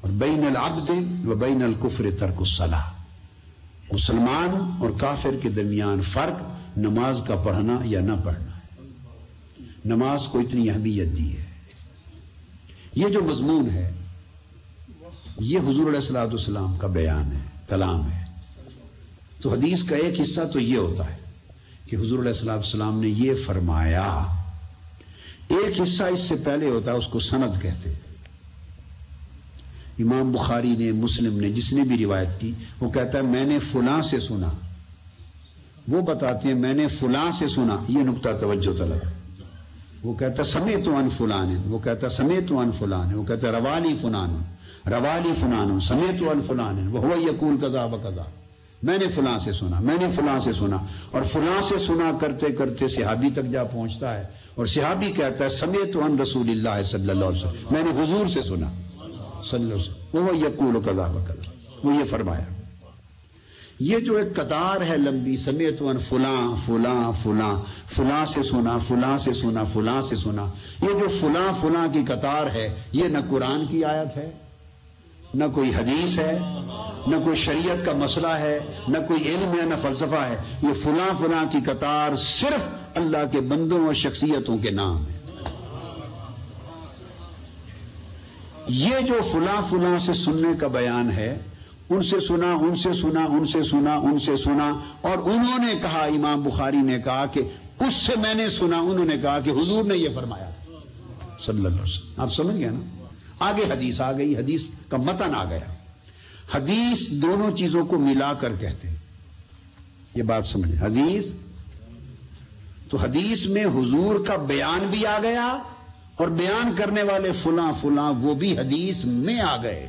اور بین العبد و بین الکفر ترک الصلاۃ، مسلمان اور کافر کے درمیان فرق نماز کا پڑھنا یا نہ پڑھنا ہے. نماز کو اتنی اہمیت دی ہے. یہ جو مضمون ہے یہ حضور علیہ الصلوۃ والسلام کا بیان ہے، کلام ہے. تو حدیث کا ایک حصہ تو یہ ہوتا ہے کہ حضور علیہ الصلوۃ والسلام نے یہ فرمایا. ایک حصہ اس سے پہلے ہوتا ہے، اس کو سند کہتے ہیں. امام بخاری نے، مسلم نے، جس نے بھی روایت کی وہ کہتا ہے میں نے فلاں سے سنا، وہ بتاتے ہیں میں نے فلاں سے سنا. یہ نقطہ توجہ طلب ہے. وہ کہتا سمیت عن فلان، وہ کہتا سمیت عن فلان، وہ کہتا روالی فلان، روالی فلان، سمیت عن فلان وہو یقول کذا وکذا. میں نے فلاں سے سنا، میں نے فلاں سے سنا، اور فلاں سے سنا کرتے کرتے صحابی تک جا پہنچتا ہے اور صحابی کہتا ہے سمیت عن رسول اللہ صلی اللہ علیہ وسلم، میں نے حضور سے سنا صلی اللہ علیہ وسلم وہ یقول کذا وکذا، وہ یہ فرمایا. یہ جو ایک قطار ہے لمبی، سمیت عن فلاں فلاں فلاں، فلاں سے سنا، فلاں سے سنا، فلاں سے سنا، یہ جو فلاں فلاں کی قطار ہے یہ نہ قرآن کی آیت ہے، نہ کوئی حدیث ہے، نہ کوئی شریعت کا مسئلہ ہے، نہ کوئی علم ہے، نہ فلسفہ ہے. یہ فلاں فلاں کی قطار صرف اللہ کے بندوں اور شخصیتوں کے نام ہے. یہ جو فلاں فلاں سے سننے کا بیان ہے، ان سے سنا، ان سے سنا، ان سے سنا، ان سے سنا، اور انہوں نے کہا، امام بخاری نے کہا کہ اس سے میں نے سنا، انہوں نے کہا کہ حضور نے یہ فرمایا صلی اللہ علیہ وسلم. آپ سمجھ گئے نا؟ آگے حدیث آ گئی، حدیث کا متن آ گیا. حدیث دونوں چیزوں کو ملا کر کہتے ہیں. یہ بات سمجھیں. حدیث تو حدیث میں حضور کا بیان بھی آ گیا اور بیان کرنے والے فلاں فلاں وہ بھی حدیث میں آ گئے.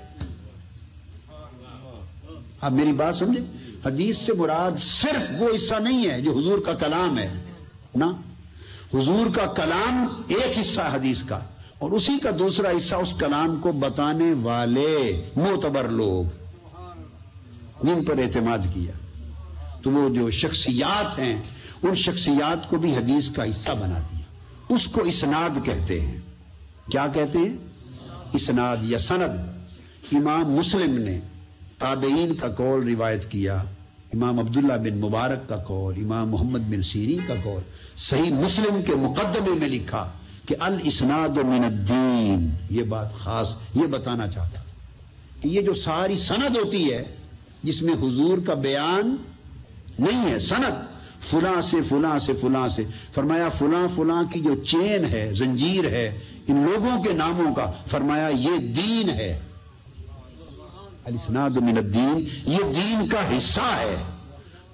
آپ میری بات سمجھیں. حدیث سے مراد صرف وہ حصہ نہیں ہے جو حضور کا کلام ہے نا. حضور کا کلام ایک حصہ حدیث کا، اور اسی کا دوسرا حصہ اس کلام کو بتانے والے معتبر لوگ جن پر اعتماد کیا. تو وہ جو شخصیات ہیں ان شخصیات کو بھی حدیث کا حصہ بنا دیا. اس کو اسناد کہتے ہیں. کیا کہتے ہیں؟ اسناد یا سند. امام مسلم نے تابعین کا قول روایت کیا، امام عبداللہ بن مبارک کا قول، امام محمد بن سیرین کا قول. صحیح مسلم کے مقدمے میں لکھا کہ الاسناد من الدین. یہ بات خاص یہ بتانا چاہتا کہ یہ جو ساری سند ہوتی ہے جس میں حضور کا بیان نہیں ہے، سند فلاں سے فلاں سے فلاں سے، فرمایا فلاں فلاں کی جو چین ہے، زنجیر ہے ان لوگوں کے ناموں کا، فرمایا یہ دین ہے. الاسناد من الدین، یہ دین کا حصہ ہے.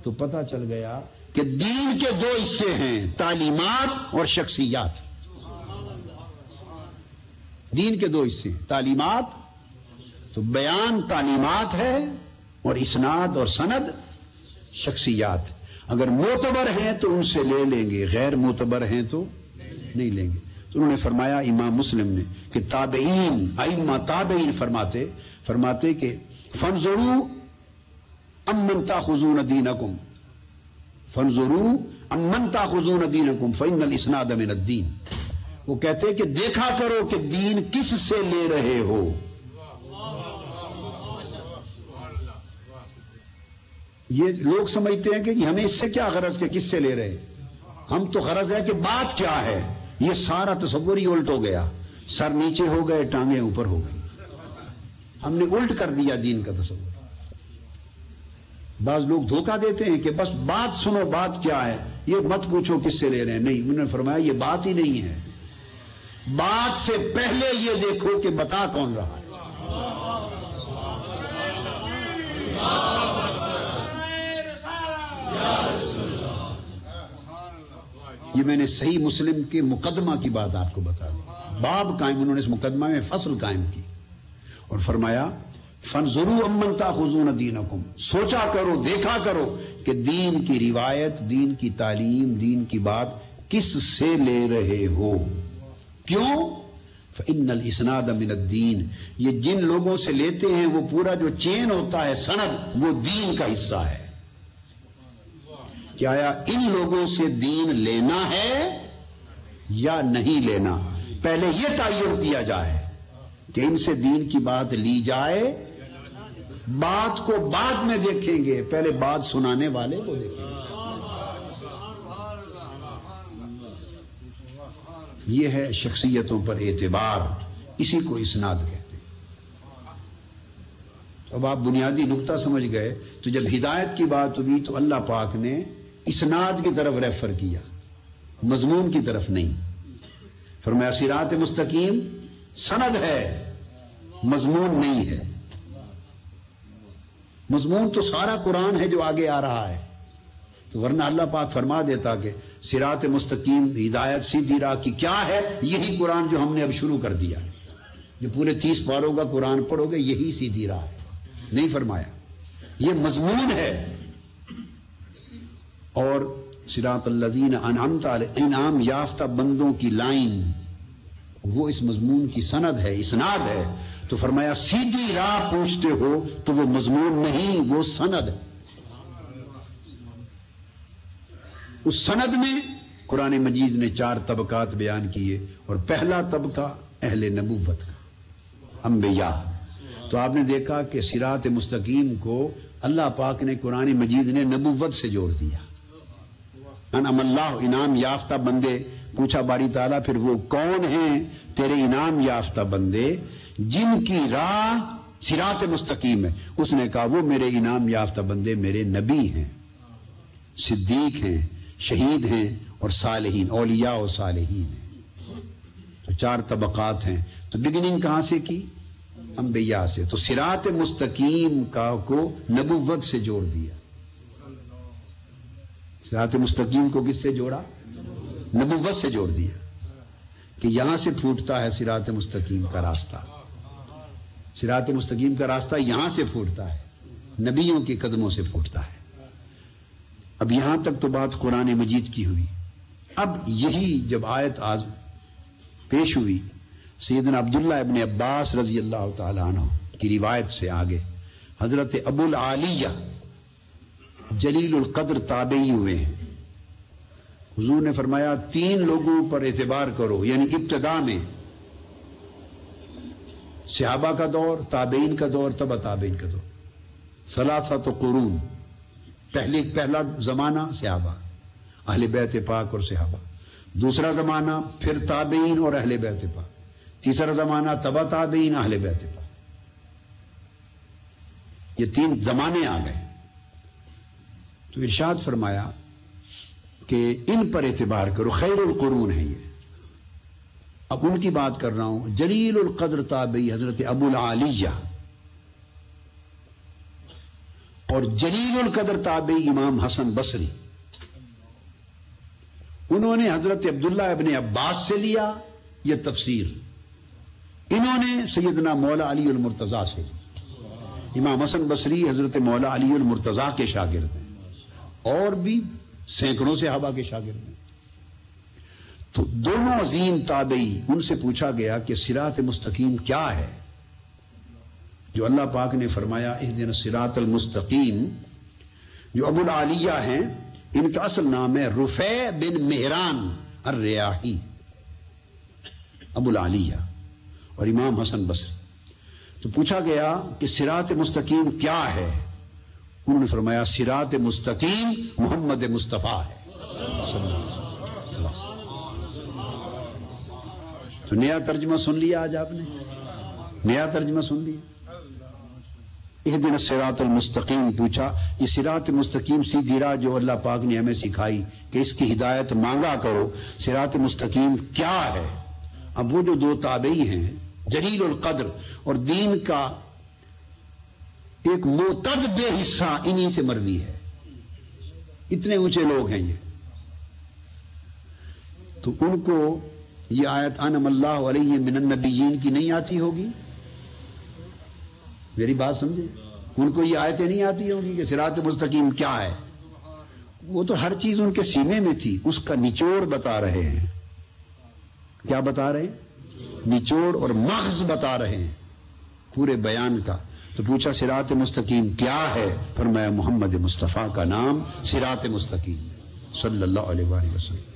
تو پتہ چل گیا کہ دین کے دو حصے ہیں، تعلیمات اور شخصیات. دین کے دو حصے، تعلیمات تو بیان تعلیمات ہے، اور اسناد اور سند شخصیات. اگر معتبر ہیں تو ان سے لے لیں گے، غیر معتبر ہیں تو نہیں لیں گے. تو انہوں نے فرمایا امام مسلم نے کہ تابعین ائمہ تابعین فرماتے کہ فانظروا امن تاخذون دینکم فانظروا امن تاخذون دینکم فإن الاسناد من الدین. وہ کہتے ہیں کہ دیکھا کرو کہ دین کس سے لے رہے ہو. یہ لوگ سمجھتے ہیں کہ ہمیں اس سے کیا غرض کہ کس سے لے رہے ہیں. ہم تو غرض ہے کہ بات کیا ہے. یہ سارا تصور ہی الٹ ہو گیا. سر نیچے ہو گئے, ٹانگیں اوپر ہو گئی. ہم نے الٹ کر دیا دین کا تصور. بعض لوگ دھوکہ دیتے ہیں کہ بس بات سنو, بات کیا ہے, یہ مت پوچھو کس سے لے رہے ہیں. نہیں, انہوں نے فرمایا یہ بات ہی نہیں ہے. بات سے پہلے یہ دیکھو کہ بتا کون رہا ہے. یہ میں نے صحیح مسلم کے مقدمہ کی بات آپ کو بتا دی. باب قائم, انہوں نے اس مقدمہ میں فصل قائم کی اور فرمایا فانظروا امن تاخذون دینکم, سوچا کرو, دیکھا کرو کہ دین کی روایت, دین کی تعلیم, دین کی بات کس سے لے رہے ہو. کیوں؟ فإن الاسناد من الدین. یہ جن لوگوں سے لیتے ہیں وہ پورا جو چین ہوتا ہے, سند, وہ دین کا حصہ ہے. کہ آیا ان لوگوں سے دین لینا ہے یا نہیں لینا, پہلے یہ تعین کیا جائے کہ ان سے دین کی بات لی جائے. بات کو بعد میں دیکھیں گے, پہلے بات سنانے والے کو دیکھیں گے. یہ ہے شخصیتوں پر اعتبار, اسی کو اسناد کہتے ہیں. اب آپ بنیادی نقطہ سمجھ گئے. تو جب ہدایت کی بات ہوئی تو اللہ پاک نے اسناد کی طرف ریفر کیا, مضمون کی طرف نہیں. فرمایا صراط مستقیم سند ہے, مضمون نہیں ہے. مضمون تو سارا قرآن ہے جو آگے آ رہا ہے. تو ورنہ اللہ پاک فرما دیتا کہ صراط مستقیم, ہدایت, سیدھی راہ کی کیا ہے, یہی قرآن جو ہم نے اب شروع کر دیا ہے. جو پورے 30 پاروں کا قرآن پڑھو گے یہی سیدھی راہ ہے. نہیں فرمایا, یہ مضمون ہے. اور صراط الذین انعمت علیہم, انعام یافتہ بندوں کی لائن, وہ اس مضمون کی سند ہے, اسناد ہے. تو فرمایا سیدھی راہ پوچھتے ہو تو وہ مضمون نہیں, وہ سند ہے. اس سند میں قرآن مجید نے 4 طبقات بیان کیے, اور پہلا طبقہ اہل نبوت کا, انبیاء. تو آپ نے دیکھا کہ صراط مستقیم کو اللہ پاک نے قرآن مجید نے نبوت سے جوڑ دیا. انعم اللہ, انعام یافتہ بندے. پوچھا باری تعالیٰ پھر وہ کون ہیں تیرے انعام یافتہ بندے جن کی راہ صراط مستقیم ہے؟ اس نے کہا وہ میرے انعام یافتہ بندے میرے نبی ہیں, صدیق ہیں, شہید ہیں, اور صالحین, اولیاء و صالحین ہیں. تو 4 طبقات ہیں. تو بگننگ کہاں سے کی؟ انبیاء سے. تو صراط مستقیم کو نبوت سے جوڑ دیا. صراط مستقیم کو کس سے جوڑا؟ نبوت سے جوڑ دیا کہ یہاں سے پھوٹتا ہے صراط مستقیم کا راستہ. صراط مستقیم کا راستہ یہاں سے پھوٹتا ہے, نبیوں کے قدموں سے پھوٹتا ہے. اب یہاں تک تو بات قرآن مجید کی ہوئی. اب یہی جب آیت پیش ہوئی, سیدنا عبداللہ ابن عباس رضی اللہ تعالیٰ عنہ کی روایت سے آگے حضرت ابو العالیہ جلیل القدر تابعی ہوئے ہیں. حضور نے فرمایا 3 لوگوں پر اعتبار کرو, یعنی ابتدا میں صحابہ کا دور, تابعین کا دور, تبع تابعین کا دور. ثلاثۃ قرون, پہلا زمانہ صحابہ, اہل بیت پاک اور صحابہ. دوسرا زمانہ پھر تابعین اور اہل بیت پاک. تیسرا زمانہ تبع تابعین, اہل بیت پاک. یہ 3 زمانے آ گئے. تو ارشاد فرمایا کہ ان پر اعتبار کرو, خیر القرون ہے یہ. اب ان کی بات کر رہا ہوں. جلیل القدر تابعی حضرت ابو العالیہ, اور جلیل القدر تابعی امام حسن بصری. انہوں نے حضرت عبداللہ ابن عباس سے لیا یہ تفسیر, انہوں نے سیدنا مولا علی المرتضیٰ سے. امام حسن بصری حضرت مولا علی المرتضیٰ کے شاگرد ہیں, اور بھی سینکڑوں صحابہ کے شاگرد ہیں. تو دونوں عظیم تابعی، ان سے پوچھا گیا کہ صراط مستقیم کیا ہے؟ جو اللہ پاک نے فرمایا اہدنا الصراط المستقیم، جو ابو العالیہ ہیں، ان کا اصل نام ہے رفیع بن مہران الریاحی، ابو العالیہ اور امام حسن بصری. تو پوچھا گیا کہ صراط مستقیم کیا ہے؟ انہوں نے فرمایا صراط مستقیم محمد مصطفیٰ ہے. تو نیا ترجمہ سن لیا آج آپ نے، نیا ترجمہ سن لیا. اہدنا الصراط المستقیم پوچھا، یہ صراط مستقیم سیدھی راہ جو اللہ پاک نے ہمیں سکھائی کہ اس کی ہدایت مانگا کرو، صراط مستقیم کیا ہے؟ اب وہ جو دو تابعی ہیں جلیل القدر اور دین کا ایک معتد بے حصہ، انہی سے مروی ہے، اتنے اونچے لوگ ہیں یہ. تو ان کو یہ آیت انعم اللہ علیہ من النبیین کی نہیں آتی ہوگی؟ میری بات سمجھے، ان کو یہ آیتیں نہیں آتی ہوگی کہ صراط مستقیم کیا ہے؟ وہ تو ہر چیز ان کے سینے میں تھی، اس کا نچوڑ بتا رہے ہیں. کیا بتا رہے ہیں؟ نچوڑ اور مغز بتا رہے ہیں پورے بیان کا. تو پوچھا صراط مستقیم کیا ہے؟ فرمایا محمد مصطفیٰ کا نام صراط مستقیم صلی اللہ علیہ وآلہ وسلم.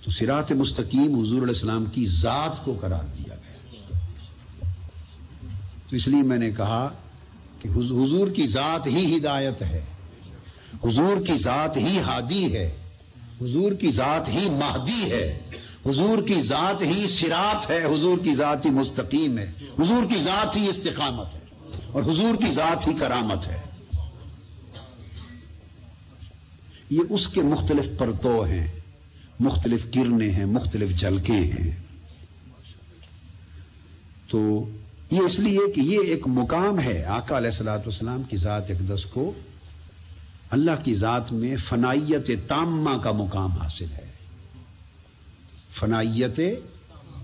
تو صراط مستقیم حضور علیہ السلام کی ذات کو قرار دیا گیا. تو اس لیے میں نے کہا کہ حضور کی ذات ہی ہدایت ہے، حضور کی ذات ہی ہادی ہے، حضور کی ذات ہی مہدی ہے، حضور کی ذات ہی صراط ہے، حضور کی ذات ہی مستقیم ہے، حضور کی ذات ہی استقامت ہے، اور حضور کی ذات ہی کرامت ہے. یہ اس کے مختلف پرتو ہیں، مختلف کرنیں ہیں، مختلف جھلکیں ہیں. تو یہ اس لیے کہ یہ ایک مقام ہے آقا علیہ الصلوۃ والسلام کی ذات اقدس کو اللہ کی ذات میں فنائیت تامہ کا مقام حاصل ہے، فنائیت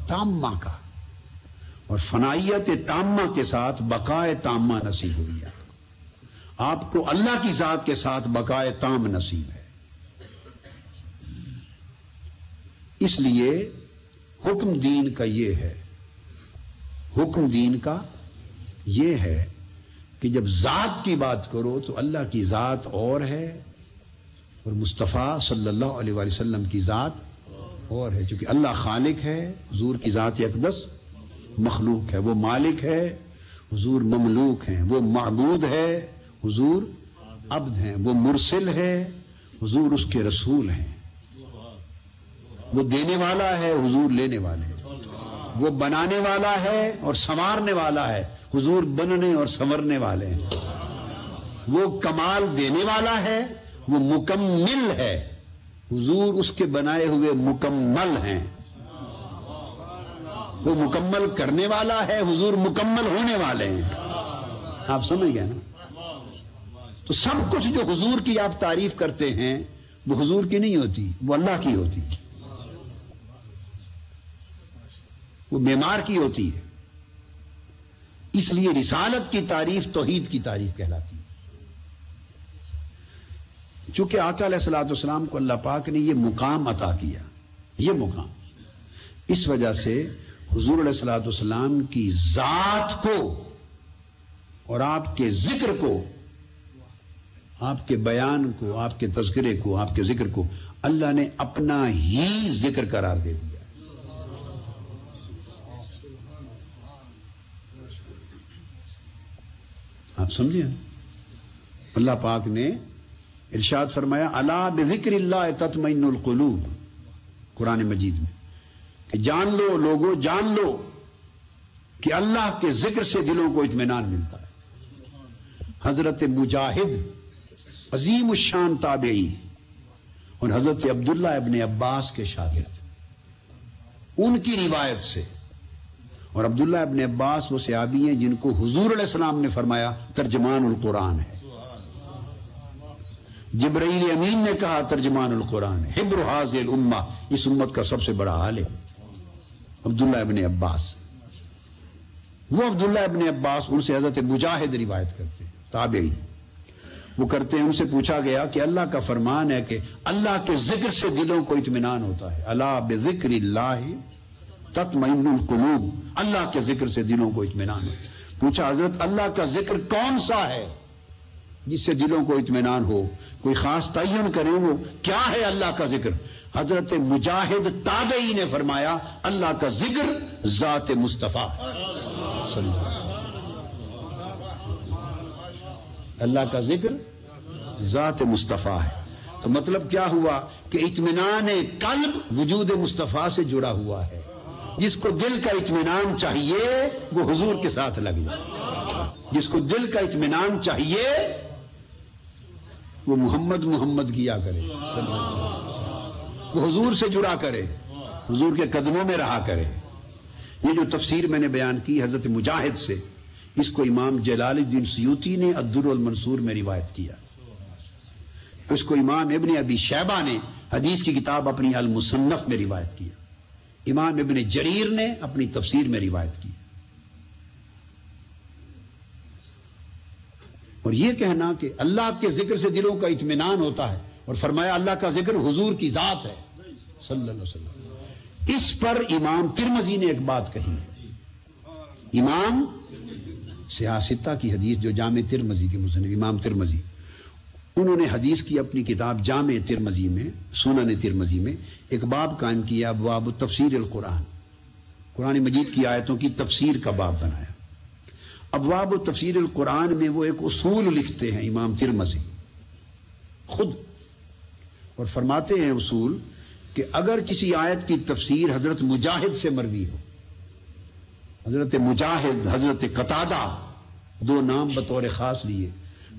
تامہ کا، اور فنائیت تامہ کے ساتھ بقائے تامہ نصیب ہوئی ہے. آپ کو اللہ کی ذات کے ساتھ بقائے تام نصیب ہے. اس لیے حکم دین کا یہ ہے، حکم دین کا یہ ہے کہ جب ذات کی بات کرو تو اللہ کی ذات اور ہے اور مصطفیٰ صلی اللہ علیہ وآلہ وسلم کی ذات اور ہے. چونکہ اللہ خالق ہے، حضور کی ذات اقدس مخلوق ہے. وہ مالک ہے، حضور مملوک ہیں. وہ معبود ہے، حضور عبد ہیں. وہ مرسل ہے، حضور اس کے رسول ہیں. وہ دینے والا ہے، حضور لینے والے ہیں. وہ بنانے والا ہے اور سنوارنے والا ہے، حضور بننے اور سنورنے والے ہیں. وہ کمال دینے والا ہے، وہ مکمل ہے، حضور اس کے بنائے ہوئے مکمل ہیں. وہ مکمل کرنے والا ہے، حضور مکمل ہونے والے ہیں. آپ سمجھ گئے نا؟ تو سب کچھ جو حضور کی آپ تعریف کرتے ہیں وہ حضور کی نہیں ہوتی، وہ اللہ کی ہوتی، وہ بیمار کی ہوتی ہے. اس لیے رسالت کی تعریف توحید کی تعریف کہلاتی ہے. چونکہ آقا علیہ الصلوۃ والسلام کو اللہ پاک نے یہ مقام عطا کیا، یہ مقام، اس وجہ سے حضور علیہ الصلوۃ والسلام کی ذات کو اور آپ کے ذکر کو، آپ کے بیان کو، آپ کے تذکرے کو، آپ کے ذکر کو اللہ نے اپنا ہی ذکر قرار دے دیا. آپ سمجھے؟ اللہ پاک نے ارشاد فرمایا الا بذکر اللہ تطمئن القلوب، قرآن مجید میں، کہ جان لو لوگو، جان لو کہ اللہ کے ذکر سے دلوں کو اطمینان ملتا ہے. حضرت مجاہد عظیم الشان تابعی اور حضرت عبداللہ ابن عباس کے شاگرد، ان کی روایت سے، اور عبداللہ ابن عباس وہ صحابی ہیں جن کو حضور علیہ السلام نے فرمایا ترجمان القرآن ہے. جبرائیل امین نے کہا ترجمان القرآن ہے، حبر حاضر الامہ، اس امت کا سب سے بڑا عالم عبداللہ ابن عباس. وہ عبداللہ ابن عباس، ان سے حضرت مجاہد روایت کرتے ہیں، تابعی. وہ کرتے ہیں. ان سے پوچھا گیا کہ اللہ کا فرمان ہے کہ اللہ کے ذکر سے دلوں کو اطمینان ہوتا ہے. الا بذکر اللہ تطمئن القلوب, اللہ کے ذکر سے دلوں کو اطمینان ہے. پوچھا حضرت اللہ کا ذکر کون سا ہے جس سے دلوں کو اطمینان ہو؟ کوئی خاص تعین کریں وہ کیا ہے اللہ کا ذکر؟ حضرت مجاہد تابعی نے فرمایا اللہ کا ذکر ذات مصطفیٰ ہے. اللہ کا ذکر ذات مصطفیٰ ہے. تو مطلب کیا ہوا کہ اطمینان قلب وجود مصطفیٰ سے جڑا ہوا ہے. جس کو دل کا اطمینان چاہیے وہ حضور کے ساتھ لگ جائے. جس کو دل کا اطمینان چاہیے وہ محمد محمد کیا کرے, وہ حضور سے جڑا کرے, حضور کے قدموں میں رہا کرے. یہ جو تفسیر میں نے بیان کی حضرت مجاہد سے, اس کو امام جلال الدین سیوطی نے الدر المنصور میں روایت کیا. اس کو امام ابن ابی شیبہ نے حدیث کی کتاب اپنی المصنف میں روایت کیا. امام ابن جریر نے اپنی تفسیر میں روایت کی. اور یہ کہنا کہ اللہ کے ذکر سے دلوں کا اطمینان ہوتا ہے, اور فرمایا اللہ کا ذکر حضور کی ذات ہے صلی اللہ علیہ وسلم. اس پر امام ترمذی نے ایک بات کہی. امام سیاستہ کی حدیث جو جامع ترمذی کے مصنف امام ترمذی, انہوں نے حدیث کی اپنی کتاب جامع ترمذی میں, سنن ترمذی میں ایک باب قائم کیا, ابواب تفسیر القرآن, قرآن مجید کی آیتوں کی تفسیر کا باب بنایا. ابواب تفسیر القرآن میں وہ ایک اصول لکھتے ہیں امام ترمذی خود, اور فرماتے ہیں اصول کہ اگر کسی آیت کی تفسیر حضرت مجاہد سے مروی ہو, حضرت مجاہد حضرت قتادہ دو نام بطور خاص لیے,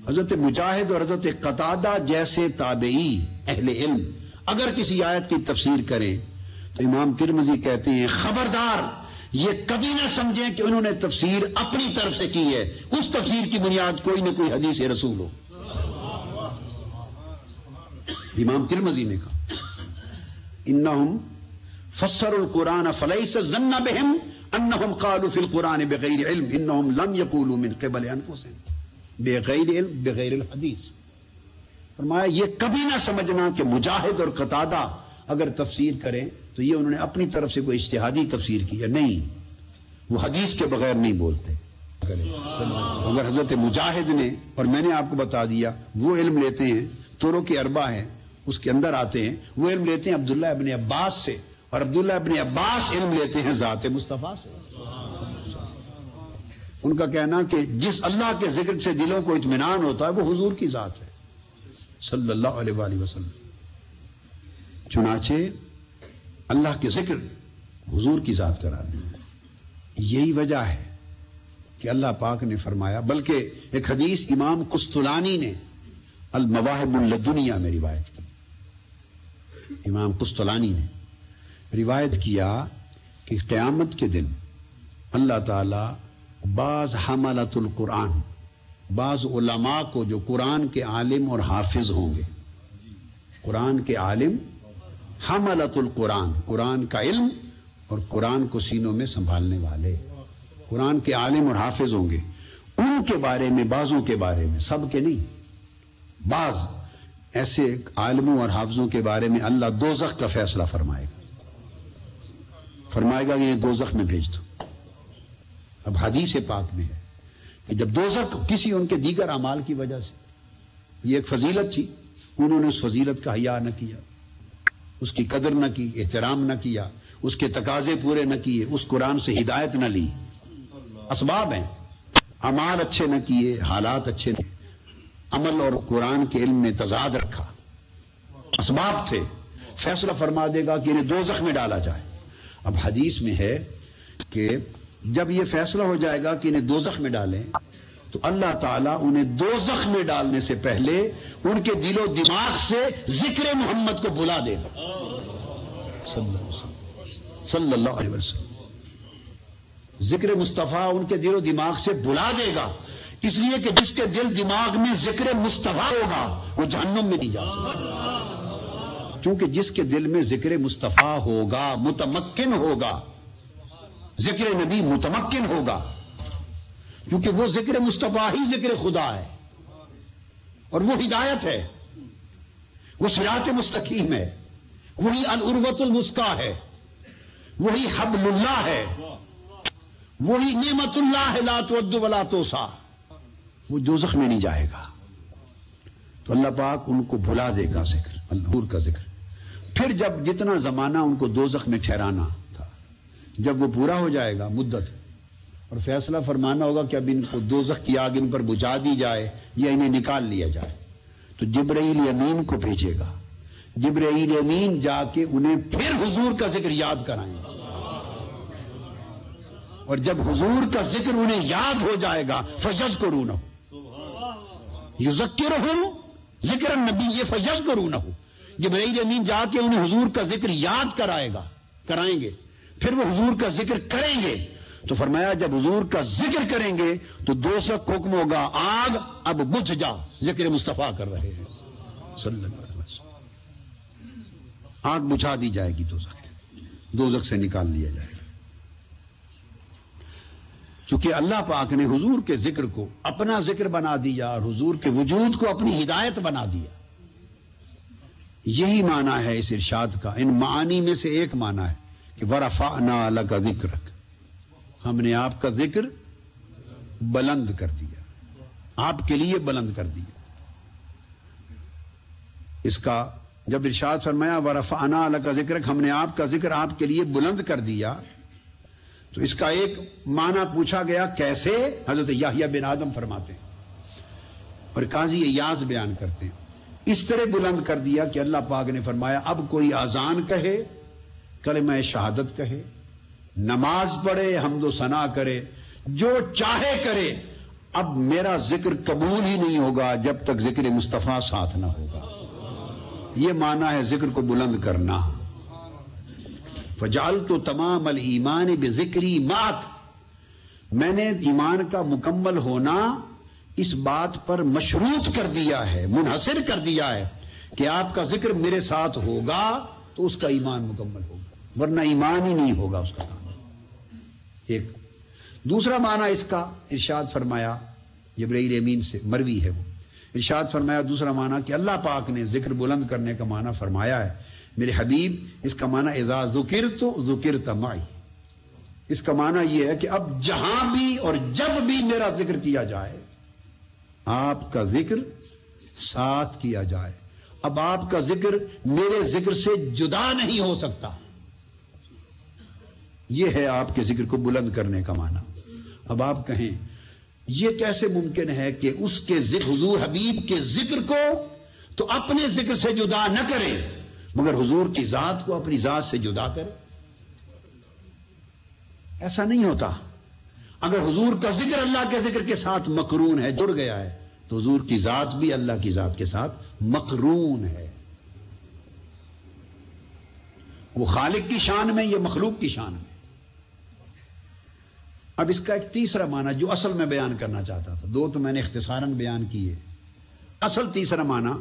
حضرت مجاہد اور حضرت قتادہ جیسے تابعی اہل علم اگر کسی آیت کی تفسیر کریں تو امام ترمذی کہتے ہیں خبردار یہ کبھی نہ سمجھیں کہ انہوں نے تفسیر اپنی طرف سے کی ہے, اس تفسیر کی بنیاد کوئی نہ کوئی حدیث رسول ہو. امام ترمذی نے کہا انہم فسروا القرآن فلیس الظن بہم انہم قالوا فی القرآن بغیر علم انہم لم یقولوا من قبل انفسہم بغیر علم بغیر الحدیث. فرمایا یہ کبھی نہ سمجھنا کہ مجاہد اور قتادہ اگر تفسیر کریں تو یہ انہوں نے اپنی طرف سے کوئی اجتہادی تفسیر کی ہے, نہیں, وہ حدیث کے بغیر نہیں بولتے. اگر حضرت مجاہد نے, اور میں نے آپ کو بتا دیا وہ علم لیتے ہیں طرق اربع ہیں اس کے اندر آتے ہیں, وہ علم لیتے ہیں عبداللہ ابن عباس سے, اور عبداللہ ابن عباس علم لیتے ہیں ذات مصطفیٰ سے. ان کا کہنا کہ جس اللہ کے ذکر سے دلوں کو اطمینان ہوتا ہے وہ حضور کی ذات ہے صلی اللہ علیہ وآلہ وسلم. چنانچہ اللہ کے ذکر حضور کی ذات قرار دیا. یہی وجہ ہے کہ اللہ پاک نے فرمایا, بلکہ ایک حدیث امام قسطلانی نے المواہب اللدنیہ میں روایت کی. امام قسطلانی نے روایت کیا کہ قیامت کے دن اللہ تعالی بعض حملۃ القرآن, بعض علماء کو جو قرآن کے عالم اور حافظ ہوں گے, قرآن کے عالم, حملۃ القرآن قرآن کا علم اور قرآن کو سینوں میں سنبھالنے والے, قرآن کے عالم اور حافظ ہوں گے, ان کے بارے میں, بعضوں کے بارے میں, سب کے نہیں, بعض ایسے عالموں اور حافظوں کے بارے میں اللہ دوزخ کا فیصلہ فرمائے گا, فرمائے گا کہ یہ دوزخ میں بھیج دو. اب حدیث پاک میں ہے کہ جب دوزخ کسی ان کے دیگر اعمال کی وجہ سے, یہ ایک فضیلت تھی, انہوں نے اس فضیلت کا حیا نہ کیا, اس کی قدر نہ کی, احترام نہ کیا, اس کے تقاضے پورے نہ کیے, اس قرآن سے ہدایت نہ لی. اسباب ہیں, اعمال اچھے نہ کیے, حالات اچھے نہیں, عمل اور قرآن کے علم میں تضاد رکھا, اسباب تھے, فیصلہ فرما دے گا کہ انہیں دوزخ میں ڈالا جائے. اب حدیث میں ہے کہ جب یہ فیصلہ ہو جائے گا کہ انہیں دوزخ میں ڈالیں تو اللہ تعالیٰ انہیں دوزخ میں ڈالنے سے پہلے ان کے دل و دماغ سے ذکر محمد کو بلا دے گا صلی اللہ علیہ وسلم. ذکر مصطفیٰ ان کے دل و دماغ سے بلا دے گا, اس لیے کہ جس کے دل دماغ میں ذکر مصطفیٰ ہوگا وہ جہنم میں نہیں جا سکتا, کیونکہ جس کے دل میں ذکر مصطفیٰ ہوگا متمکن ہوگا, ذکر نبی متمکن ہوگا, کیونکہ وہ ذکر مصطفیٰ ہی ذکر خدا ہے. اور وہ ہدایت ہے، وہ صراط مستقیم ہے، وہی العروۃ الوثقی ہے، وہی حبل اللہ ہے، وہی نعمت اللہ لا تعد ولا تحصیٰ. وہ دوزخ میں نہیں جائے گا. تو اللہ پاک ان کو بھلا دے گا ذکر، حضور کا ذکر. پھر جب جتنا زمانہ ان کو دوزخ میں ٹھہرانا تھا، جب وہ پورا ہو جائے گا مدت، اور فیصلہ فرمانا ہوگا کہ اب ان کو دوزخ کی آگ ان پر بجھا دی جائے یا انہیں نکال لیا جائے، تو جبرائیل امین کو بھیجے گا. جبرائیل امین جا کے انہیں پھر حضور کا ذکر یاد کرائیں گے، اور جب حضور کا ذکر انہیں یاد ہو جائے گا فَيَذْكُرُونَهُ يُذَكِّرُهُمْ ذکر النبی فَيَذْكُرُونَهُ. جبرائیل امین جا کے انہیں حضور کا ذکر یاد کرائیں گے، پھر وہ حضور کا ذکر کریں گے. تو فرمایا جب حضور کا ذکر کریں گے تو دوزخ حکم ہوگا آگ اب بجھ جا، ذکر مصطفیٰ کر رہے ہیں صلی اللہ علیہ وسلم. آگ بجھا دی جائے گی، دوزخ سے نکال لیا جائے گا. چونکہ اللہ پاک نے حضور کے ذکر کو اپنا ذکر بنا دیا اور حضور کے وجود کو اپنی ہدایت بنا دیا. یہی معنی ہے اس ارشاد کا. ان معانی میں سے ایک معنی ہے کہ وَرَفَعْنَا لَكَ ذِكْرَكَ، ہم نے آپ کا ذکر بلند کر دیا، آپ کے لیے بلند کر دیا. اس کا جب ارشاد فرمایا وَرَفَعْنَا لَكَ ذِكْرَكَ، ہم نے آپ کا ذکر آپ کے لیے بلند کر دیا، تو اس کا ایک معنی پوچھا گیا کیسے؟ حضرت یحییٰ بن آدم فرماتے ہیں اور قاضی ایاز بیان کرتے ہیں، اس طرح بلند کر دیا کہ اللہ پاک نے فرمایا اب کوئی اذان کہے، کلمہ شہادت کہے، نماز پڑھے، حمد و ثنا کرے، جو چاہے کرے، اب میرا ذکر قبول ہی نہیں ہوگا جب تک ذکر مصطفیٰ ساتھ نہ ہوگا. یہ معنی ہے ذکر کو بلند کرنا. فجعلت تمام الایمان بذکری معک، میں نے ایمان کا مکمل ہونا اس بات پر مشروط کر دیا ہے، منحصر کر دیا ہے کہ آپ کا ذکر میرے ساتھ ہوگا تو اس کا ایمان مکمل ہوگا، ورنہ ایمان ہی نہیں ہوگا اس کا کام. ایک دوسرا معنی اس کا ارشاد فرمایا جبرائیل امین سے، مروی ہے وہ، ارشاد فرمایا دوسرا معنی کہ اللہ پاک نے ذکر بلند کرنے کا معنی فرمایا ہے میرے حبیب، اس کا معنی اذا ذکرت ذکرت معی. اس کا معنی یہ ہے کہ اب جہاں بھی اور جب بھی میرا ذکر کیا جائے آپ کا ذکر ساتھ کیا جائے. اب آپ کا ذکر میرے ذکر سے جدا نہیں ہو سکتا. یہ ہے آپ کے ذکر کو بلند کرنے کا معنی. اب آپ کہیں یہ کیسے ممکن ہے کہ اس کے ذکر، حضور حبیب کے ذکر کو تو اپنے ذکر سے جدا نہ کرے مگر حضور کی ذات کو اپنی ذات سے جدا کرے؟ ایسا نہیں ہوتا. اگر حضور کا ذکر اللہ کے ذکر کے ساتھ مقرون ہے، جڑ گیا ہے، تو حضور کی ذات بھی اللہ کی ذات کے ساتھ مقرون ہے. وہ خالق کی شان میں، یہ مخلوق کی شان میں. اب اس کا ایک تیسرا معنی جو اصل میں بیان کرنا چاہتا تھا، دو تو میں نے اختصاراً بیان کیے، اصل تیسرا معنی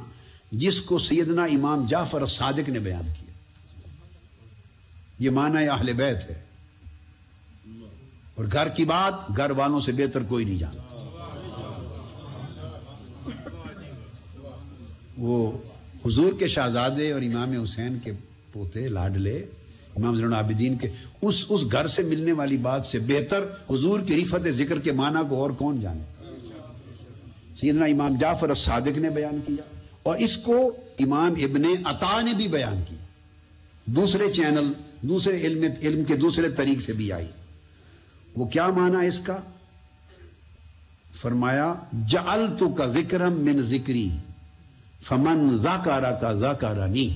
جس کو سیدنا امام جعفر الصادق نے بیان کیا، یہ معنی اہل بیت ہے، اور گھر کی بات گھر والوں سے بہتر کوئی نہیں جانتا. وہ حضور کے شہزادے اور امام حسین کے پوتے لاڈلے امام زین العابدین کے اس گھر سے ملنے والی بات سے بہتر حضور کی رفعت ذکر کے معنی کو اور کون جانے. سیدنا امام جعفر الصادق نے بیان کیا اور اس کو امام ابن عطا نے بھی بیان کیا. دوسرے چینل، دوسرے علم کے دوسرے طریق سے بھی آئی. وہ کیا معنی اس کا؟ فرمایا جعلتک ذکرا من ذکری فمن ذکرک ذکرنی.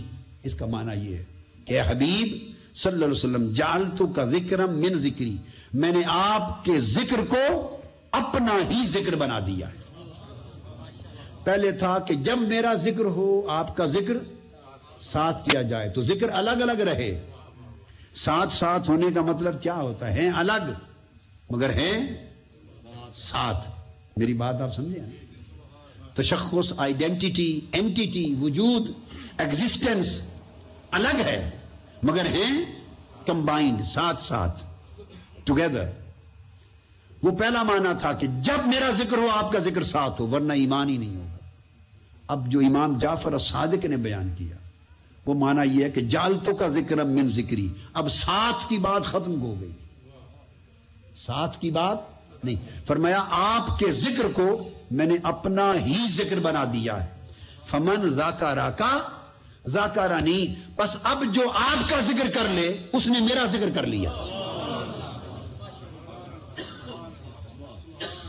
اس کا معنی یہ ہے کہ حبیب صلی اللہ علیہ وسلم جعلتک ذکرا من ذکری، میں نے آپ کے ذکر کو اپنا ہی ذکر بنا دیا ہے. پہلے تھا کہ جب میرا ذکر ہو آپ کا ذکر ساتھ کیا جائے، تو ذکر الگ الگ رہے. ساتھ ساتھ ہونے کا مطلب کیا ہوتا ہے؟ ہیں الگ مگر ہیں ساتھ. میری بات آپ سمجھے؟ تشخص، آئیڈینٹی، اینٹیٹی، وجود، ایگزسٹنس الگ ہے مگر ہیں کمبائنڈ، ساتھ ساتھ، ٹوگیدر. وہ پہلا معنی تھا کہ جب میرا ذکر ہو آپ کا ذکر ساتھ ہو، ورنہ ایمان ہی نہیں ہوگا. اب جو امام جعفر الصادق نے بیان کیا وہ معنی یہ ہے کہ جالتوں کا ذکر من ذکری، اب ساتھ کی بات ختم ہو گئی، ساتھ کی بات نہیں، فرمایا آپ کے ذکر کو میں نے اپنا ہی ذکر بنا دیا ہے، فمن ذاکرکا ذاکرنی، بس اب جو آپ کا ذکر کر لے اس نے میرا ذکر کر لیا،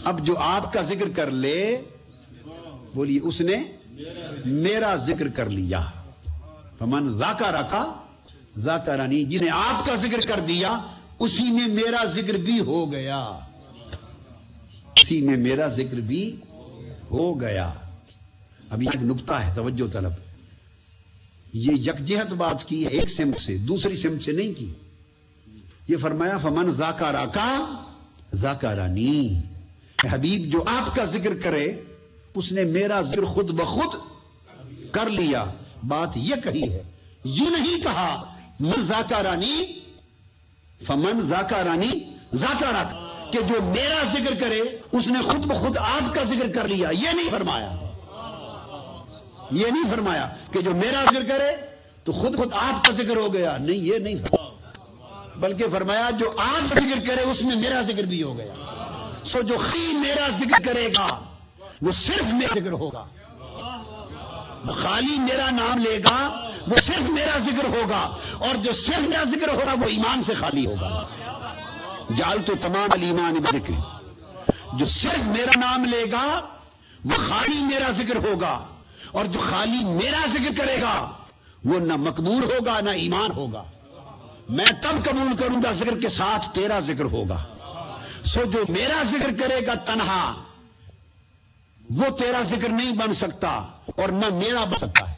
اب جو آپ کا ذکر کر لے بولیے اس نے میرا ذکر کر لیا، فمن ذاکرکا ذاکرنی، جس نے آپ کا ذکر کر دیا اسی میں میرا ذکر بھی ہو گیا، اسی میں میرا ذکر بھی ہو گیا۔ اب یہ ایک نکتہ ہے، توجہ طلب، یہ یکجہت بات کی ہے، ایک سمت سے دوسری سمت سے نہیں کی، یہ فرمایا فمن ذاکرکا ذاکرنی، حبیب جو آپ کا ذکر کرے اس نے میرا ذکر خود بخود کر لیا۔ بات یہ کہی ہے، یوں نہیں کہا من ذاکرنی فمن ذاکرنی ذاکرک، کہ جو میرا ذکر کرے اس نے خود بخود آپ کا ذکر کر لیا، یہ نہیں فرمایا، یہ نہیں فرمایا کہ جو میرا ذکر کرے تو خود خود آپ کا ذکر ہو گیا، نہیں یہ نہیں فرمایا، بلکہ فرمایا جو آپ کا ذکر کرے اس میں میرا ذکر بھی ہو گیا۔ سو جو خالی میرا ذکر کرے گا وہ صرف میرا ذکر ہوگا، خالی میرا نام لے گا وہ صرف میرا ذکر ہوگا، اور جو صرف میرا ذکر ہوگا وہ ایمان سے خالی ہوگا۔ جال تو تمام الایمان بذکر، جو صرف میرا نام لے گا وہ خالی میرا ذکر ہوگا، اور جو خالی میرا ذکر کرے گا وہ نہ مقبول ہوگا نہ ایمان ہوگا۔ میں تب قبول کروں گا ذکر کے ساتھ تیرا ذکر ہوگا۔ سو جو میرا ذکر کرے گا تنہا وہ تیرا ذکر نہیں بن سکتا اور نہ میرا بن سکتا ہے۔